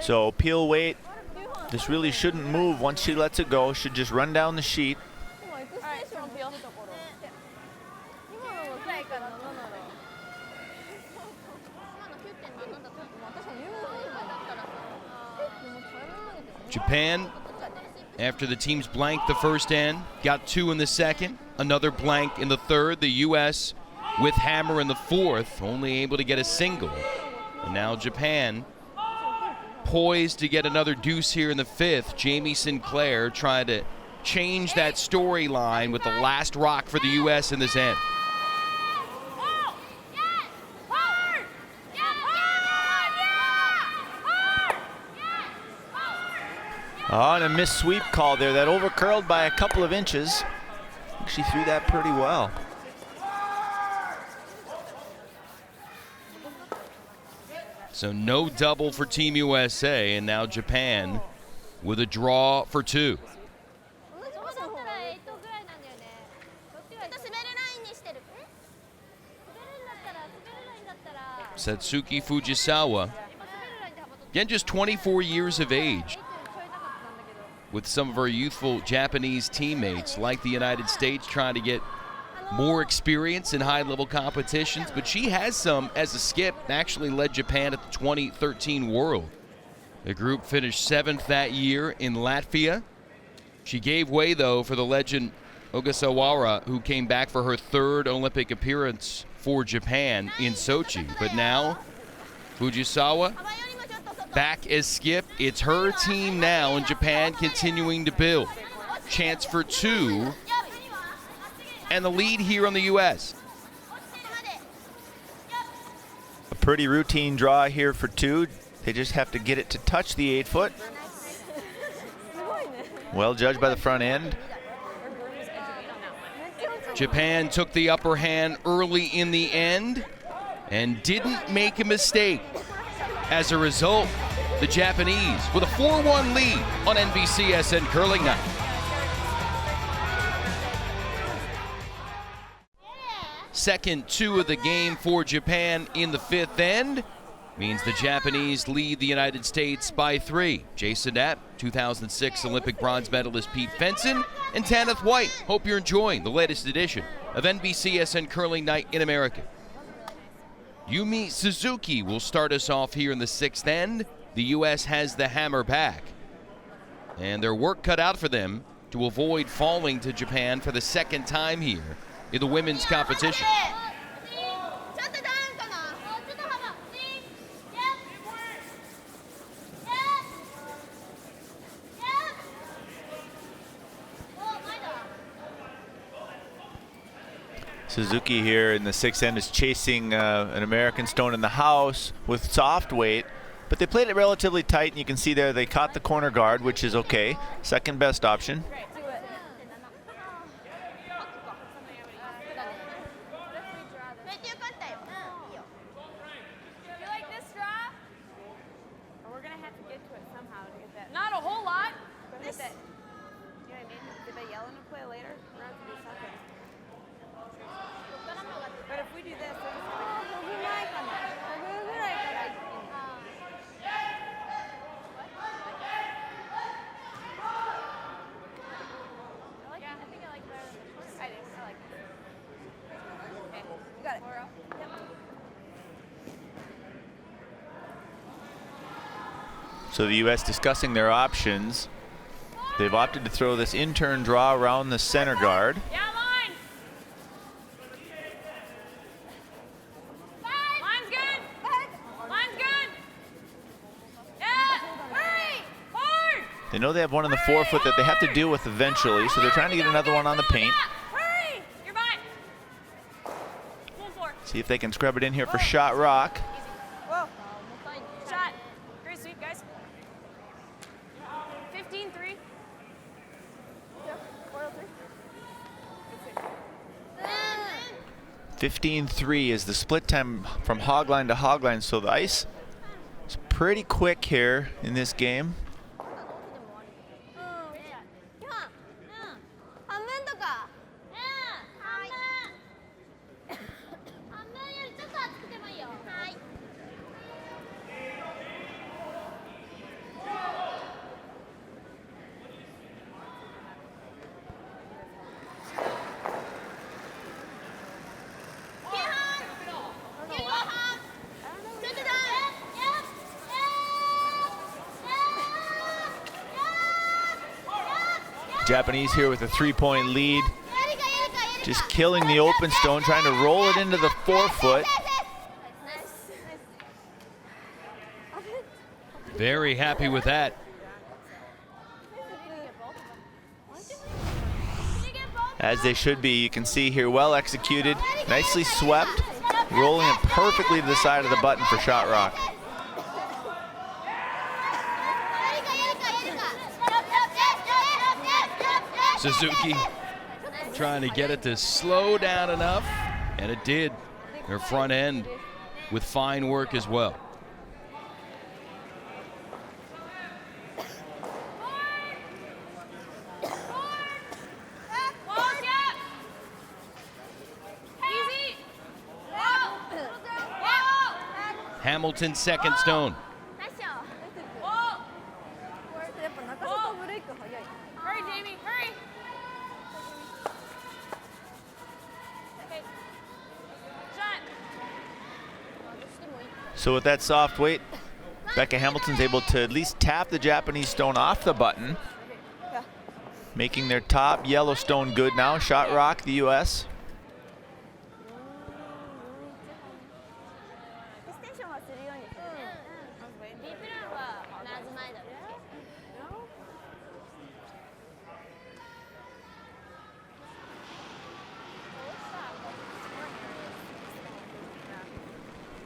So peel weight, this really shouldn't move once she lets it go. Should just run down the sheet. Japan, after the teams blanked the first end, got two in the second, another blank in the third. The U.S. with hammer in the fourth, only able to get a single. And now Japan poised to get another deuce here in the fifth. Yumi Sinclair trying to change that storyline with the last rock for the U.S. in this end. Oh, and a missed sweep call there. That overcurled by a couple of inches. She threw that pretty well. So no double for Team USA, and now Japan with a draw for two. Satsuki Fujisawa, again just 24 years of age, with some of our youthful Japanese teammates like the United States trying to get more experience in high-level competitions, but she has some as a skip, actually led Japan at the 2013 World. The group finished 7th that year in Latvia. She gave way, though, for the legend Ogasawara, who came back for her third Olympic appearance for Japan in Sochi. But now, Fujisawa back as skip. It's her team now, and Japan continuing to build. Chance for two, and the lead here on the U.S. A pretty routine draw here for two. They just have to get it to touch the 8-foot. Well judged by the front end. Japan took the upper hand early in the end and didn't make a mistake. As a result, the Japanese with a 4-1 lead on NBCSN Curling Night. Second two of the game for Japan in the fifth end means the Japanese lead the United States by 3. Jason Knapp, 2006 Olympic bronze medalist Pete Fenson, and Tanith White. Hope you're enjoying the latest edition of NBCSN Curling Night in America. Yumi Suzuki will start us off here in the sixth end. The U.S. has the hammer back, and their work cut out for them to avoid falling to Japan for the second time here in the women's competition. Suzuki here in the sixth end is chasing an American stone in the house with soft weight, but they played it relatively tight, and you can see there they caught the corner guard, which is okay. Second best option. Not a whole lot. But if they, you know what I mean? Did they yell into play later? We're going to have to do something. But if we do this, they're just I think I like better than the first. I do. I like it. Okay, you got it. Yep. So the U.S. discussing their options. They've opted to throw this in-turn draw around the center guard. Yeah, line. Line's good. Line's good. Yeah. Hurry. Hard. They know they have one in the 4-foot that they have to deal with eventually, so they're trying to get another one on the paint. Hurry. You're fine. Full 4. See if they can scrub it in here for shot rock. Whoa. Shot. Great sweep, guys. 15-3. 15-3 is the split time from hogline to hogline, so the ice is pretty quick here in this game. Japanese here with a 3-point lead. Just killing the open stone, trying to roll it into the 4-foot. Very happy with that. As they should be. You can see here, well executed, nicely swept, rolling it perfectly to the side of the button for shot rock. Suzuki trying to get it to slow down enough, and it did. Her front end with fine work as well. Hamilton's second stone. Hurry, Jamie, hurry. Okay. Shot. So with that soft weight, Becca Hamilton's able to at least tap the Japanese stone off the button. making their top Yellowstone good now. Shot rock, the U.S.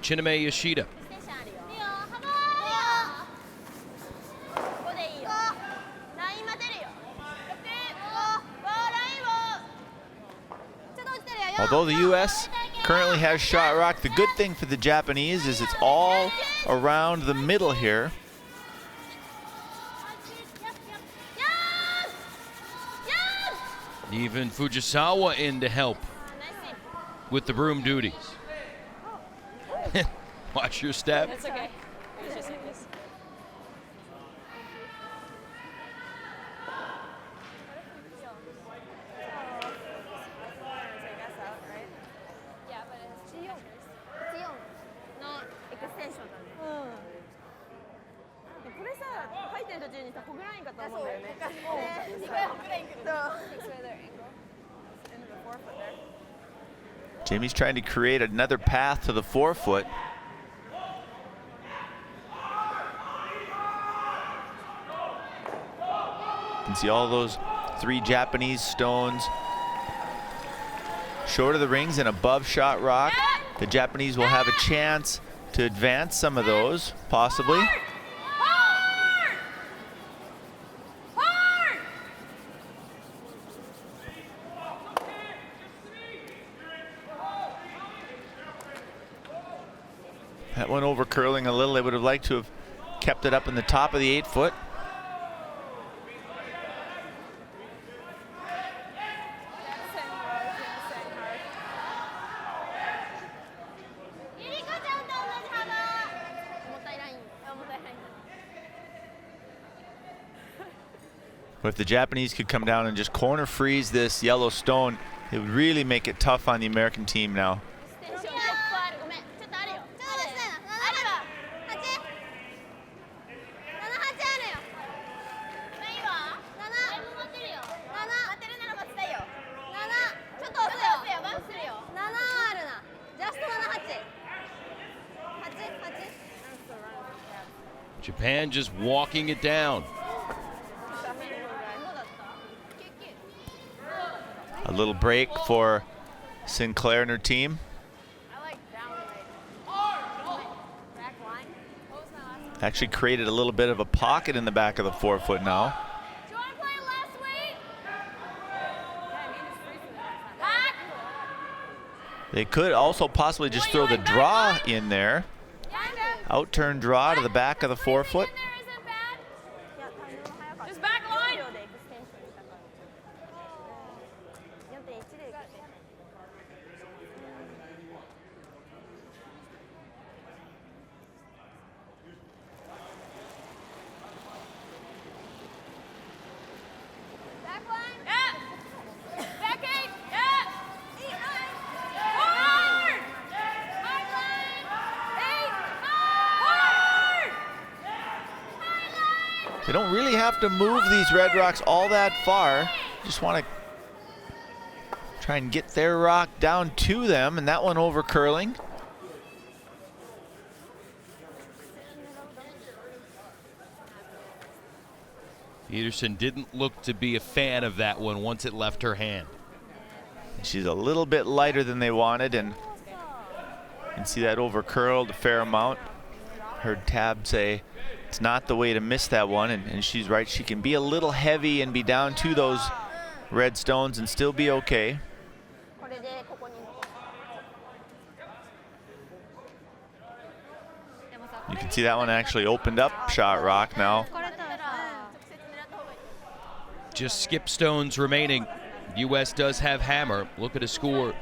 Chiname Yoshida. Although the U.S. currently has shot rock, the good thing for the Japanese is it's all around the middle here. Even Fujisawa in to help with the broom duties. Watch your step. That's okay. It was just like this. Jamie's trying to create another path to the forefoot. You can see all those 3 Japanese stones short of the rings and above shot rock. The Japanese will have a chance to advance some of those, possibly. That one over curling a little. They would have liked to have kept it up in the top of the 8-foot. But if the Japanese could come down and just corner freeze this yellow stone, it would really make it tough on the American team now. Japan just walking it down. A little break for Sinclair and her team. Actually created a little bit of a pocket in the back of the forefoot now. They could also possibly just throw the draw in there. Out-turn draw to the back of the forefoot. Just back line. Back line. Yeah. Back 8. Yeah. Hard. Hard line. 8. Hard. They don't really have to move these red rocks all that far. Just want to try and get their rock down to them, and that one over curling. Peterson didn't look to be a fan of that one once it left her hand. She's a little bit lighter than they wanted, and you can see that over curled a fair amount. Heard Tab say it's not the way to miss that one, and she's right. She can be a little heavy and be down to those red stones and still be okay. You can see that one actually opened up shot rock now. Just skip stones remaining. U.S. does have hammer. Look at a score.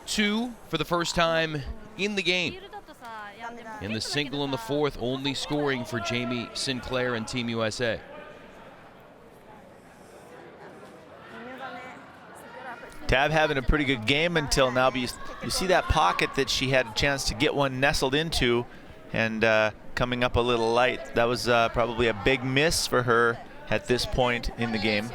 2 for the first time in the game. In the single and the fourth, only scoring for Jamie Sinclair and Team USA. Tab having a pretty good game until now, but you see that pocket that she had a chance to get one nestled into and coming up a little light. That was probably a big miss for her at this point in the game.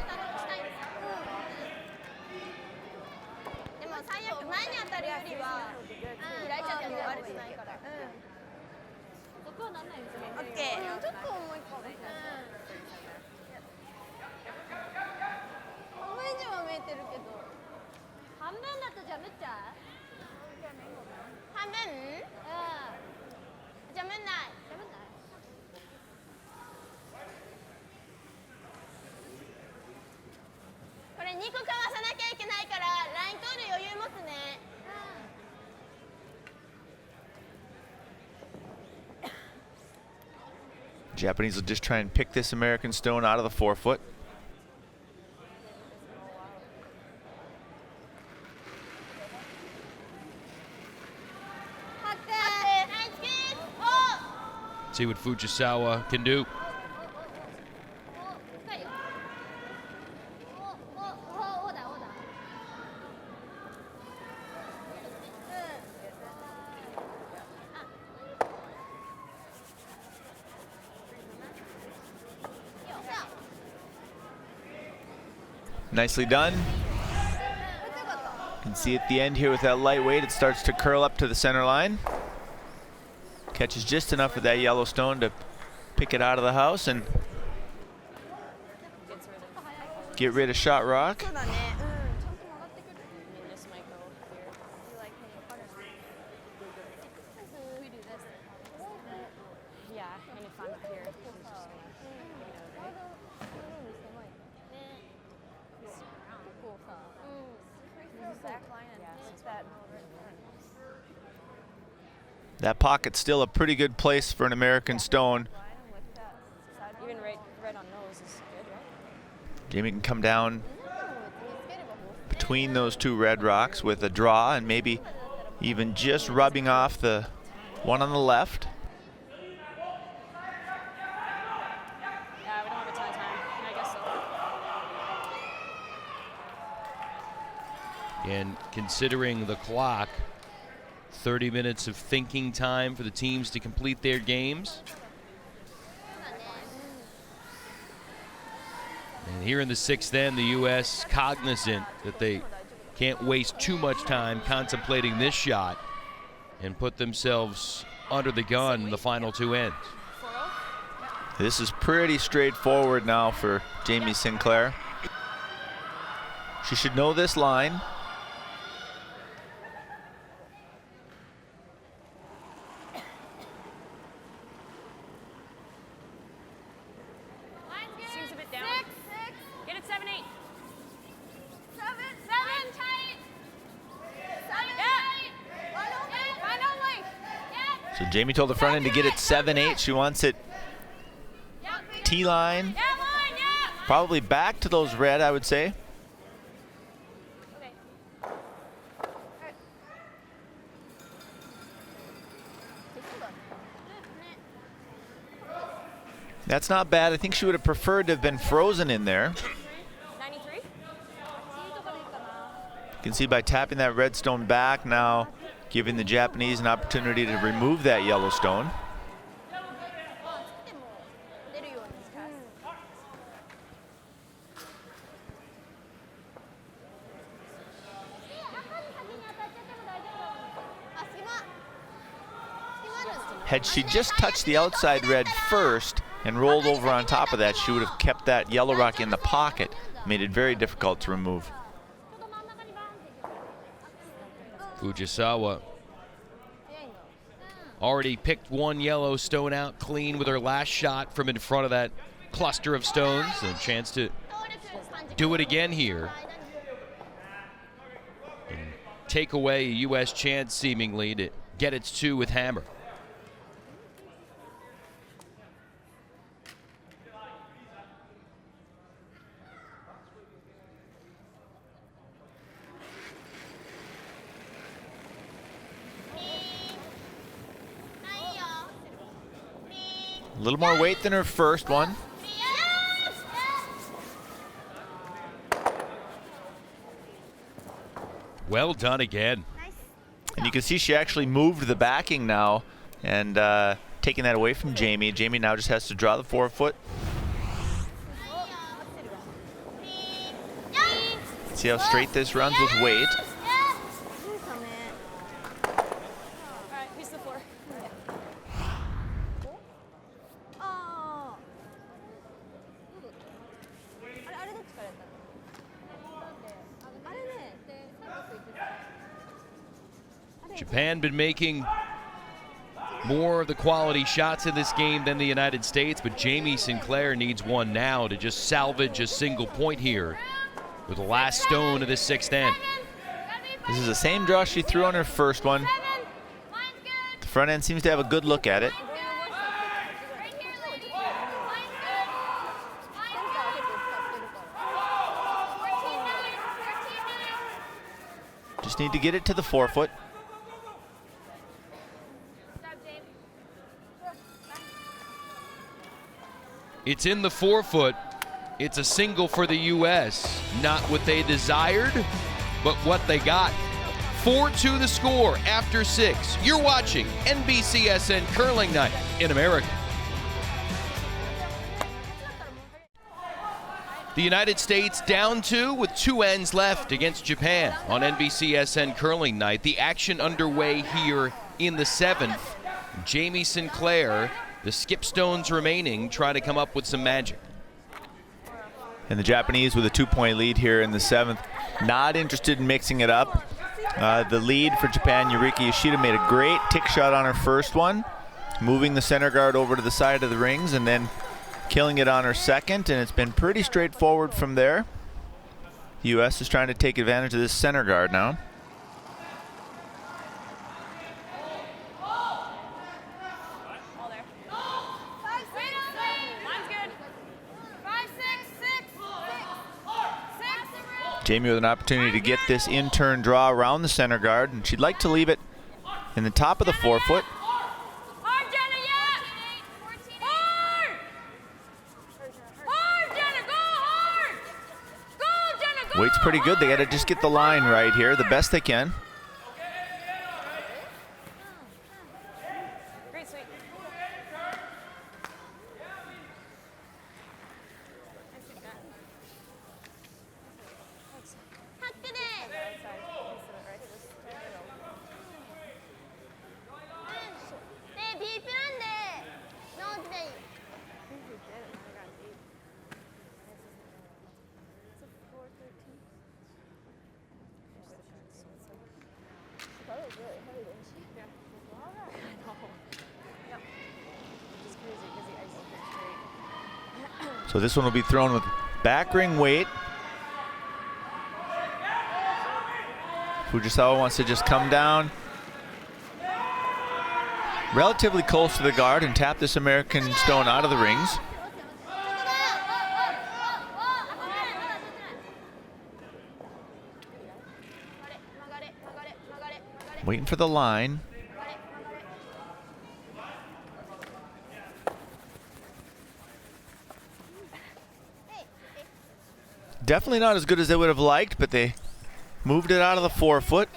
Japanese will just try and pick this American stone out of the forefoot. See what Fujisawa can do. Nicely done. You can see at the end here with that lightweight, it starts to curl up to the center line. Catches just enough of that yellow stone to pick it out of the house and get rid of shot rock. That pocket's still a pretty good place for an American stone. Even red on nose is good, right? Jamie can come down between those two red rocks with a draw and maybe even just rubbing off the one on the left. Yeah, we don't have a ton of time. I guess so. And considering the clock, 30 minutes of thinking time for the teams to complete their games. And here in the sixth end, the U.S. cognizant that they can't waste too much time contemplating this shot and put themselves under the gun in the final two ends. This is pretty straightforward now for Jamie Sinclair. She should know this line. So Jamie told the front end to get it 7-8. She wants it T-line. Probably back to those red, I would say. That's not bad. I think she would have preferred to have been frozen in there. 93? You can see by tapping that red stone back now, giving the Japanese an opportunity to remove that yellow stone. Had she just touched the outside red first and rolled over on top of that, she would have kept that yellow rock in the pocket, made it very difficult to remove. Fujisawa already picked one yellow stone out clean with her last shot from in front of that cluster of stones. A chance to do it again here. And take away a U.S. chance seemingly to get its two with hammer. A little more weight than her first one. Well done again. And you can see she actually moved the backing now and taking that away from Jamie. Jamie now just has to draw the forefoot. See how straight this runs with weight. Alright, who's the 4? Japan been making more of the quality shots in this game than the United States, but Yumi Sinclair needs one now to just salvage a single point here with the last stone of the 6th end. This is the same draw she threw on her first one. The front end seems to have a good look at it. Just need to get it to the 4-foot. It's in the 4-foot. It's a single for the U.S. Not what they desired, but what they got. 4-2 the score after 6. You're watching NBCSN Curling Night in America. The United States down 2 with 2 ends left against Japan on NBCSN Curling Night. The action underway here in the 7th. Yumi Sinclair, the skip stones remaining, trying to come up with some magic. And the Japanese with a 2-point lead here in the 7th. Not interested in mixing it up. The lead for Japan, Yurika Yoshida, made a great tick shot on her first one, moving the center guard over to the side of the rings and then killing it on her second, and it's been pretty straightforward from there. The U.S. is trying to take advantage of this center guard now. Yumi with an opportunity to get this in-turn draw around the center guard, and she'd like to leave it in the top of the 4-foot. Weight's pretty good. They got to just get the line right here, the best they can. Great sweep. So this one will be thrown with back ring weight. Fujisawa wants to just come down relatively close to the guard and tap this American stone out of the rings. Waiting for the line. Definitely not as good as they would have liked, but they moved it out of the 4-foot.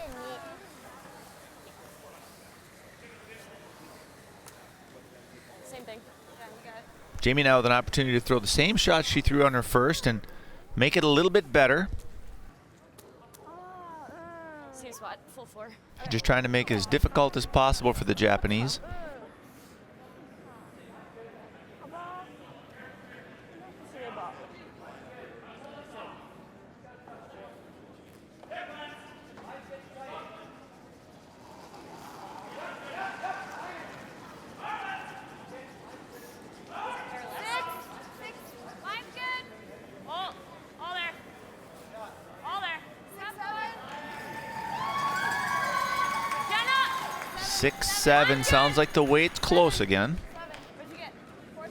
Same thing. Yumi now with an opportunity to throw the same shot she threw on her first and make it a little bit better. Same spot, full 4. Just trying to make it as difficult as possible for the Japanese. Six, 7, sounds like the weight's close again. What'd you get? 14.7.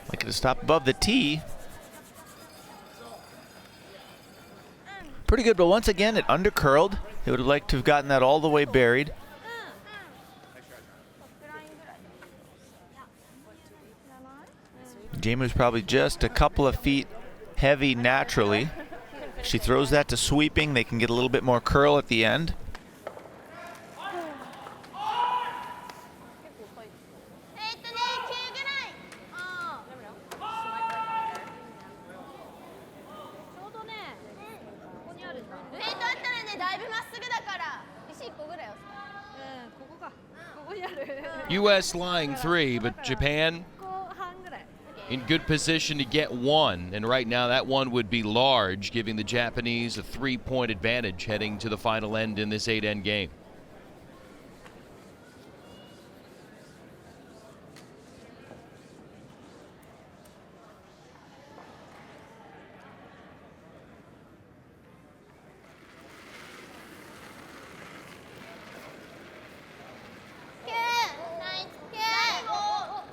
Like to stop above the tee. Pretty good, but once again it undercurled. They would have liked to have gotten that all the way buried. Yumi was probably just a couple of feet heavy naturally. She throws that to sweeping. They can get a little bit more curl at the end. U.S. lying 3, but Japan in good position to get 1. And right now that 1 would be large, giving the Japanese a 3-point advantage heading to the final end in this 8-end game.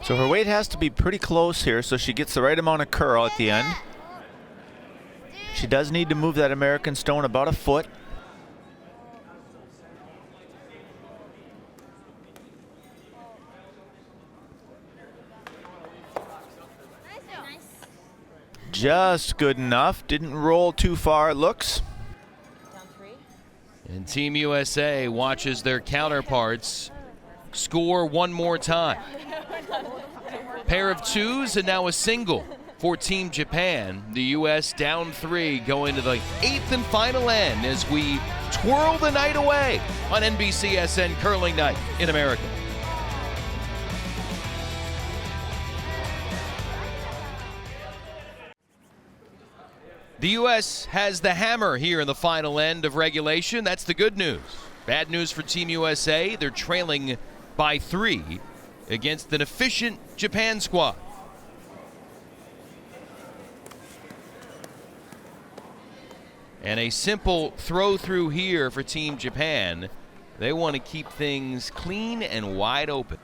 So her weight has to be pretty close here, so she gets the right amount of curl at the end. She does need to move that American stone about a foot. Just good enough. Didn't roll too far, it looks. And Team USA watches their counterparts score one more time. Pair of 2s and now a single for Team Japan. The U.S. down 3 going to the 8th and final end as we twirl the night away on NBCSN Curling Night in America. The U.S. has the hammer here in the final end of regulation. That's the good news. Bad news for Team USA. They're trailing by 3 against an efficient Japan squad. And a simple throw through here for Team Japan. They want to keep things clean and wide open.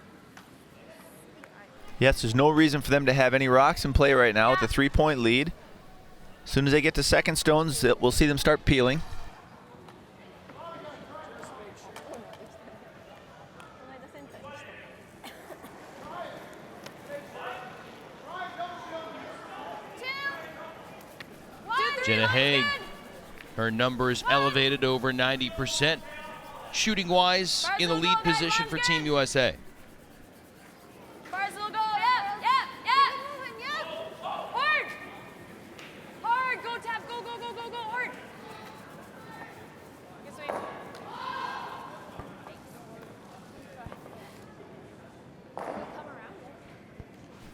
Yes, there's no reason for them to have any rocks in play right now with a 3-point lead. As soon as they get to second stones, we'll see them start peeling. Jenna Haig, her numbers elevated over 90%. Shooting-wise, in the lead position for Team USA.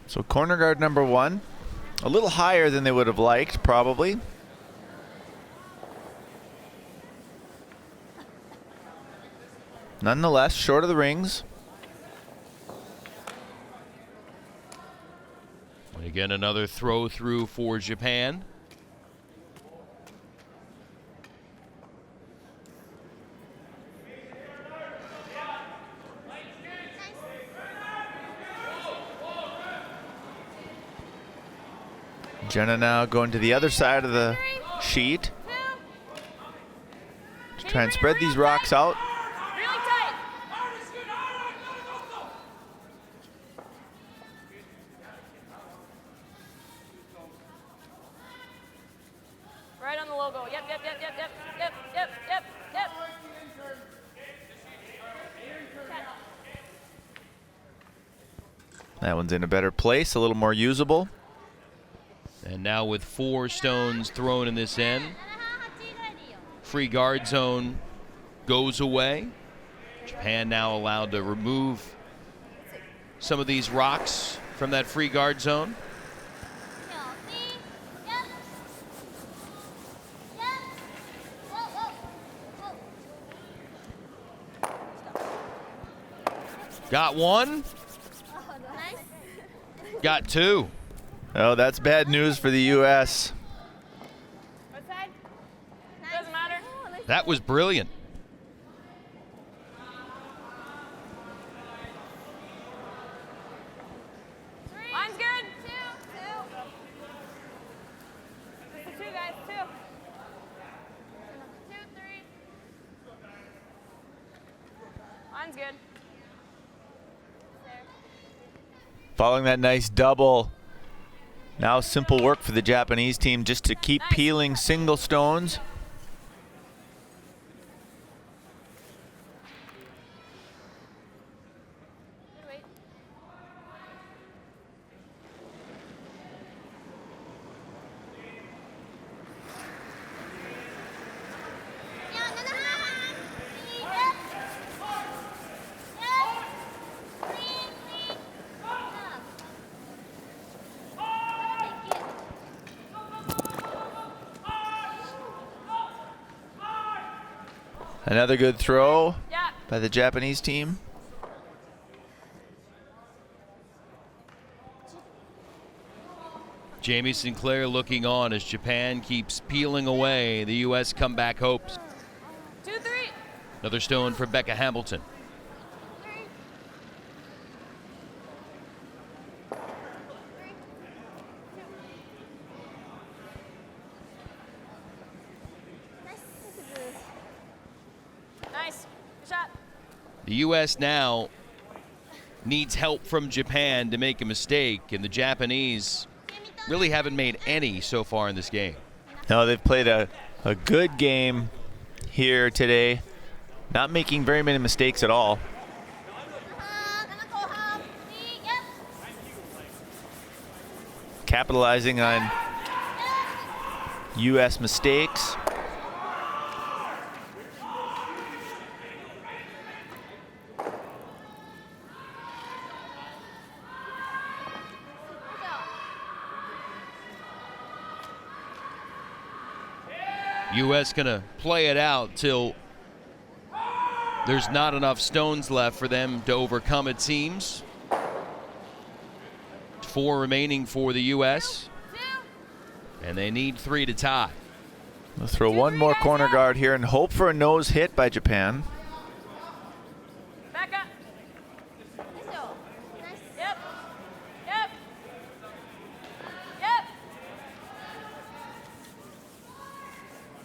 So corner guard number 1, a little higher than they would have liked, probably. Nonetheless, short of the rings. And again, another throw through for Japan. Jenna now going to the other side of the sheet to try and spread these rocks out. Right on the logo. Yep. That one's in a better place, a little more usable. And now with 4 stones thrown in this end, free guard zone goes away. Japan now allowed to remove some of these rocks from that free guard zone. Got 1. Got 2. Oh, that's bad news for the U.S. What side? Doesn't matter. That was brilliant. Mine's good. 2. It's the 2 guys. 2. 2, 3. Mine's good. Following that nice double. Now simple work for the Japanese team just to keep peeling single stones. Another good throw by the Japanese team. Jamie Sinclair looking on as Japan keeps peeling away the U.S. comeback hopes. 2-3. Another stone for Becca Hamilton. Nice. Good shot. The U.S. now needs help from Japan to make a mistake, and the Japanese really haven't made any so far in this game. No, they've played a good game here today, not making very many mistakes at all. Capitalizing on U.S. mistakes. U.S. gonna play it out till there's not enough stones left for them to overcome, it seems. 4 remaining for the U.S. and they need 3 to tie. We'll throw one more corner guard here and hope for a nose hit by Japan. Back up. Yep. Yep. Yep.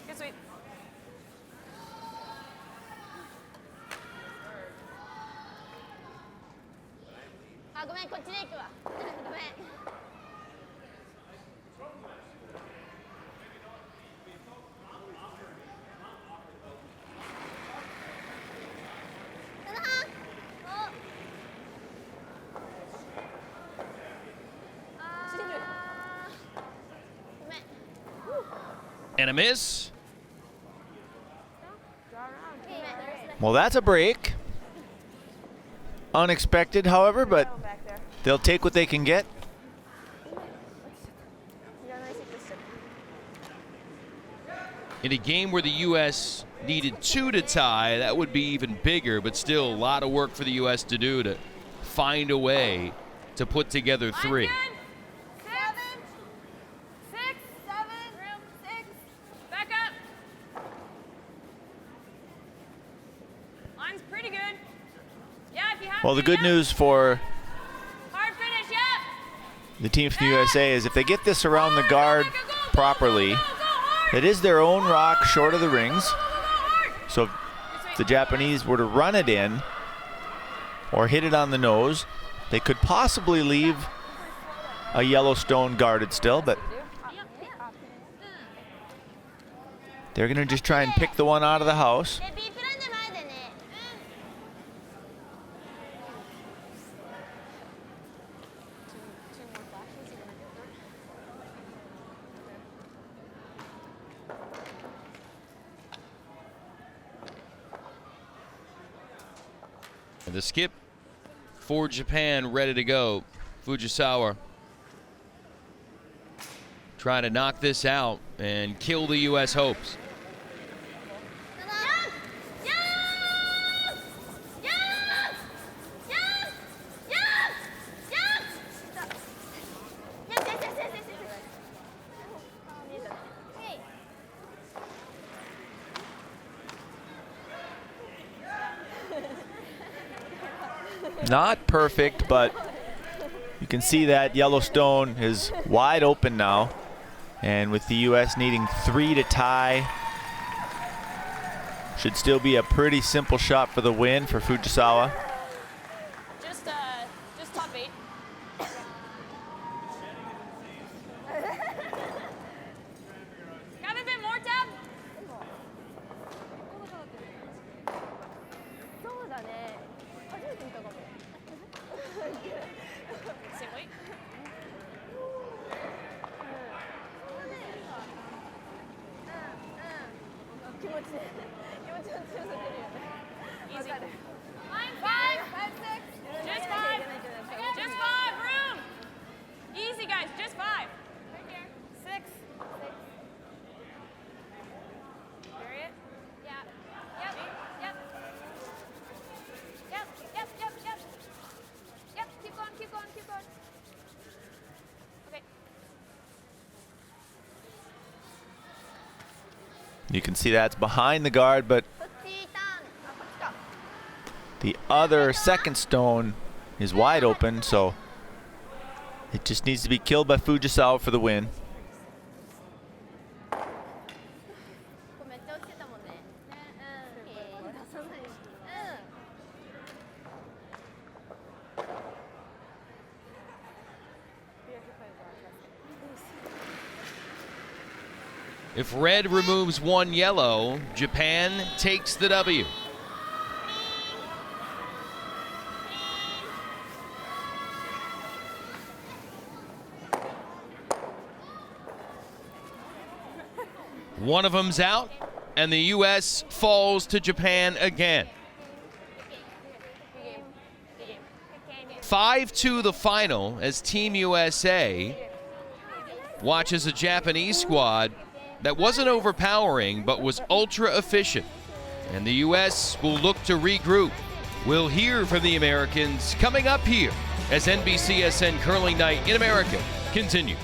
Good sweep. And a miss. Well, that's a break. Unexpected, however, but they'll take what they can get. In a game where the U.S. needed 2 to tie, that would be even bigger, but still a lot of work for the U.S. to do to find a way to put together 3. 7, 6, 7, 6. Back up. Line's pretty good. Yeah, if you have Well, the to, good yeah. news for Hard finish, yeah. the team from the USA is if they get this around the guard properly, it is their own rock short of the rings. So if the Japanese were to run it in or hit it on the nose, they could possibly leave a yellow stone guarded still, but they're going to just try and pick the one out of the house. And the skip for Japan ready to go. Fujisawa trying to knock this out and kill the U.S. hopes. Not perfect, but you can see that Yellowstone is wide open now. And with the U.S. needing 3 to tie, should still be a pretty simple shot for the win for Fujisawa. Just top 8. Got a bit more, Tab? Same weight? Easy. 5, 6. Just 5. Just 5. Room. Easy, guys. Just 5. Right here. 6. Carry it. Yeah. Yep. You can see that's behind the guard, but the other second stone is wide open, so it just needs to be killed by Fujisawa for the win. If red removes one yellow, Japan takes the W. One of them's out, and the U.S. falls to Japan again. 5-2 the final as Team USA watches a Japanese squad that wasn't overpowering but was ultra efficient. And the U.S. will look to regroup. We'll hear from the Americans coming up here as NBCSN Curling Night in America continues.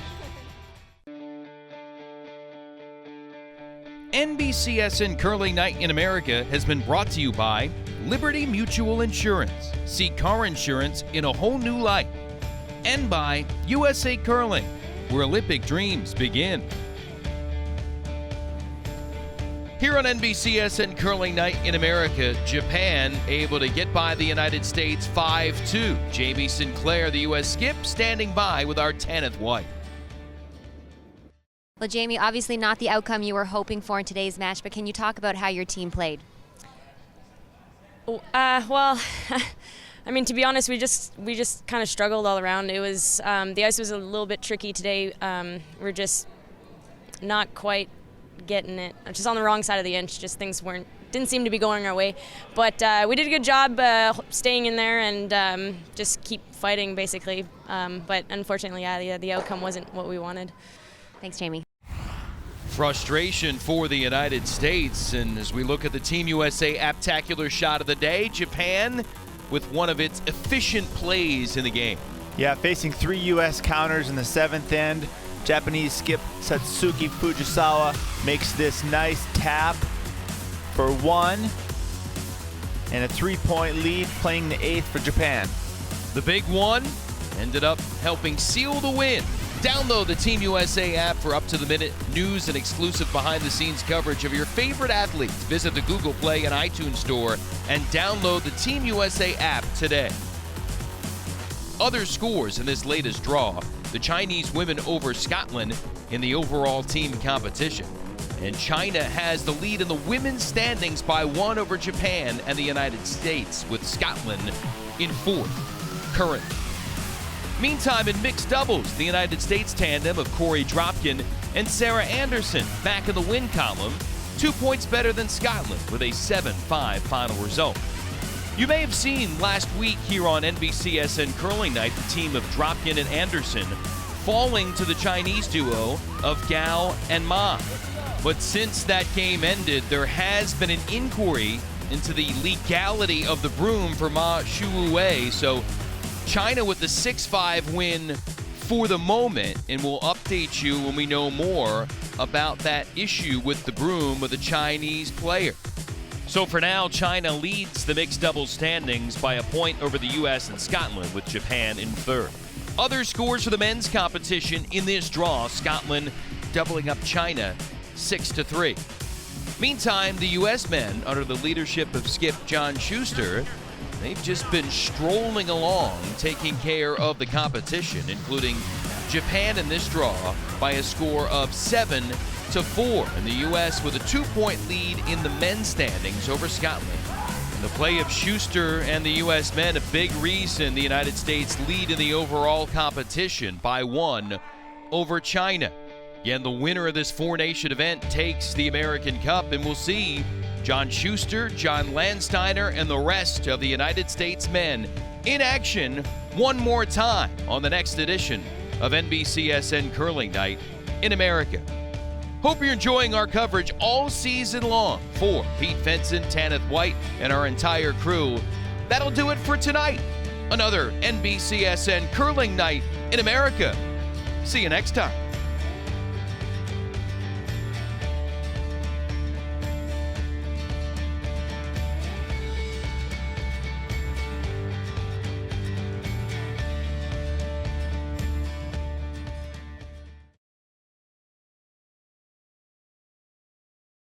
NBCSN Curling Night in America has been brought to you by Liberty Mutual Insurance. See car insurance in a whole new light. And by USA Curling, where Olympic dreams begin. Here on NBCSN Curling Night in America, Japan able to get by the United States 5-2. Yumi Sinclair, the U.S. skip, standing by with our 10th white. Well, Jamie, obviously not the outcome you were hoping for in today's match, but can you talk about how your team played? Well, I mean, to be honest, we just kind of struggled all around. It was the ice was a little bit tricky today. We're just not quite getting it, just on the wrong side of the inch. Just things didn't seem to be going our way. But we did a good job staying in there and just keep fighting, basically. But unfortunately, yeah, the outcome wasn't what we wanted. Thanks, Jamie. Frustration for the United States, and as we look at the Team USA aptacular shot of the day, Japan with one of its efficient plays in the game. Yeah, facing 3 U.S. counters in the 7th end. Japanese skip Satsuki Fujisawa makes this nice tap for 1 and a 3-point lead, playing the 8th for Japan. The big one ended up helping seal the win. Download the Team USA app for up-to-the-minute news and exclusive behind-the-scenes coverage of your favorite athletes. Visit the Google Play and iTunes Store and download the Team USA app today. Other scores in this latest draw: the Chinese women over Scotland in the overall team competition. And China has the lead in the women's standings by 1 over Japan and the United States, with Scotland in 4th currently. Meantime, in mixed doubles, the United States tandem of Corey Dropkin and Sarah Anderson back in the win column, 2 points better than Scotland with a 7-5 final result. You may have seen last week here on NBCSN Curling Night the team of Dropkin and Anderson falling to the Chinese duo of Gao and Ma. But since that game ended, there has been an inquiry into the legality of the broom for Ma Shuwei, so China with the 6-5 win for the moment, and we'll update you when we know more about that issue with the broom with the Chinese player. So for now, China leads the mixed doubles standings by a point over the U.S. and Scotland, with Japan in 3rd. Other scores for the men's competition in this draw: Scotland doubling up China 6-3. Meantime, the U.S. men, under the leadership of skip John Schuster, they've just been strolling along, taking care of the competition, including Japan in this draw by a score of 7-4, and the U.S. with a 2-point lead in the men's standings over Scotland. The play of Schuster and the U.S. men, a big reason the United States lead in the overall competition by 1 over China. Again, the winner of this 4-nation event takes the American Cup, and we'll see John Schuster, John Landsteiner, and the rest of the United States men in action one more time on the next edition of NBCSN Curling Night in America. Hope you're enjoying our coverage all season long. For Pete Fenson, Tanith White, and our entire crew, that'll do it for tonight. Another NBCSN Curling Night in America. See you next time.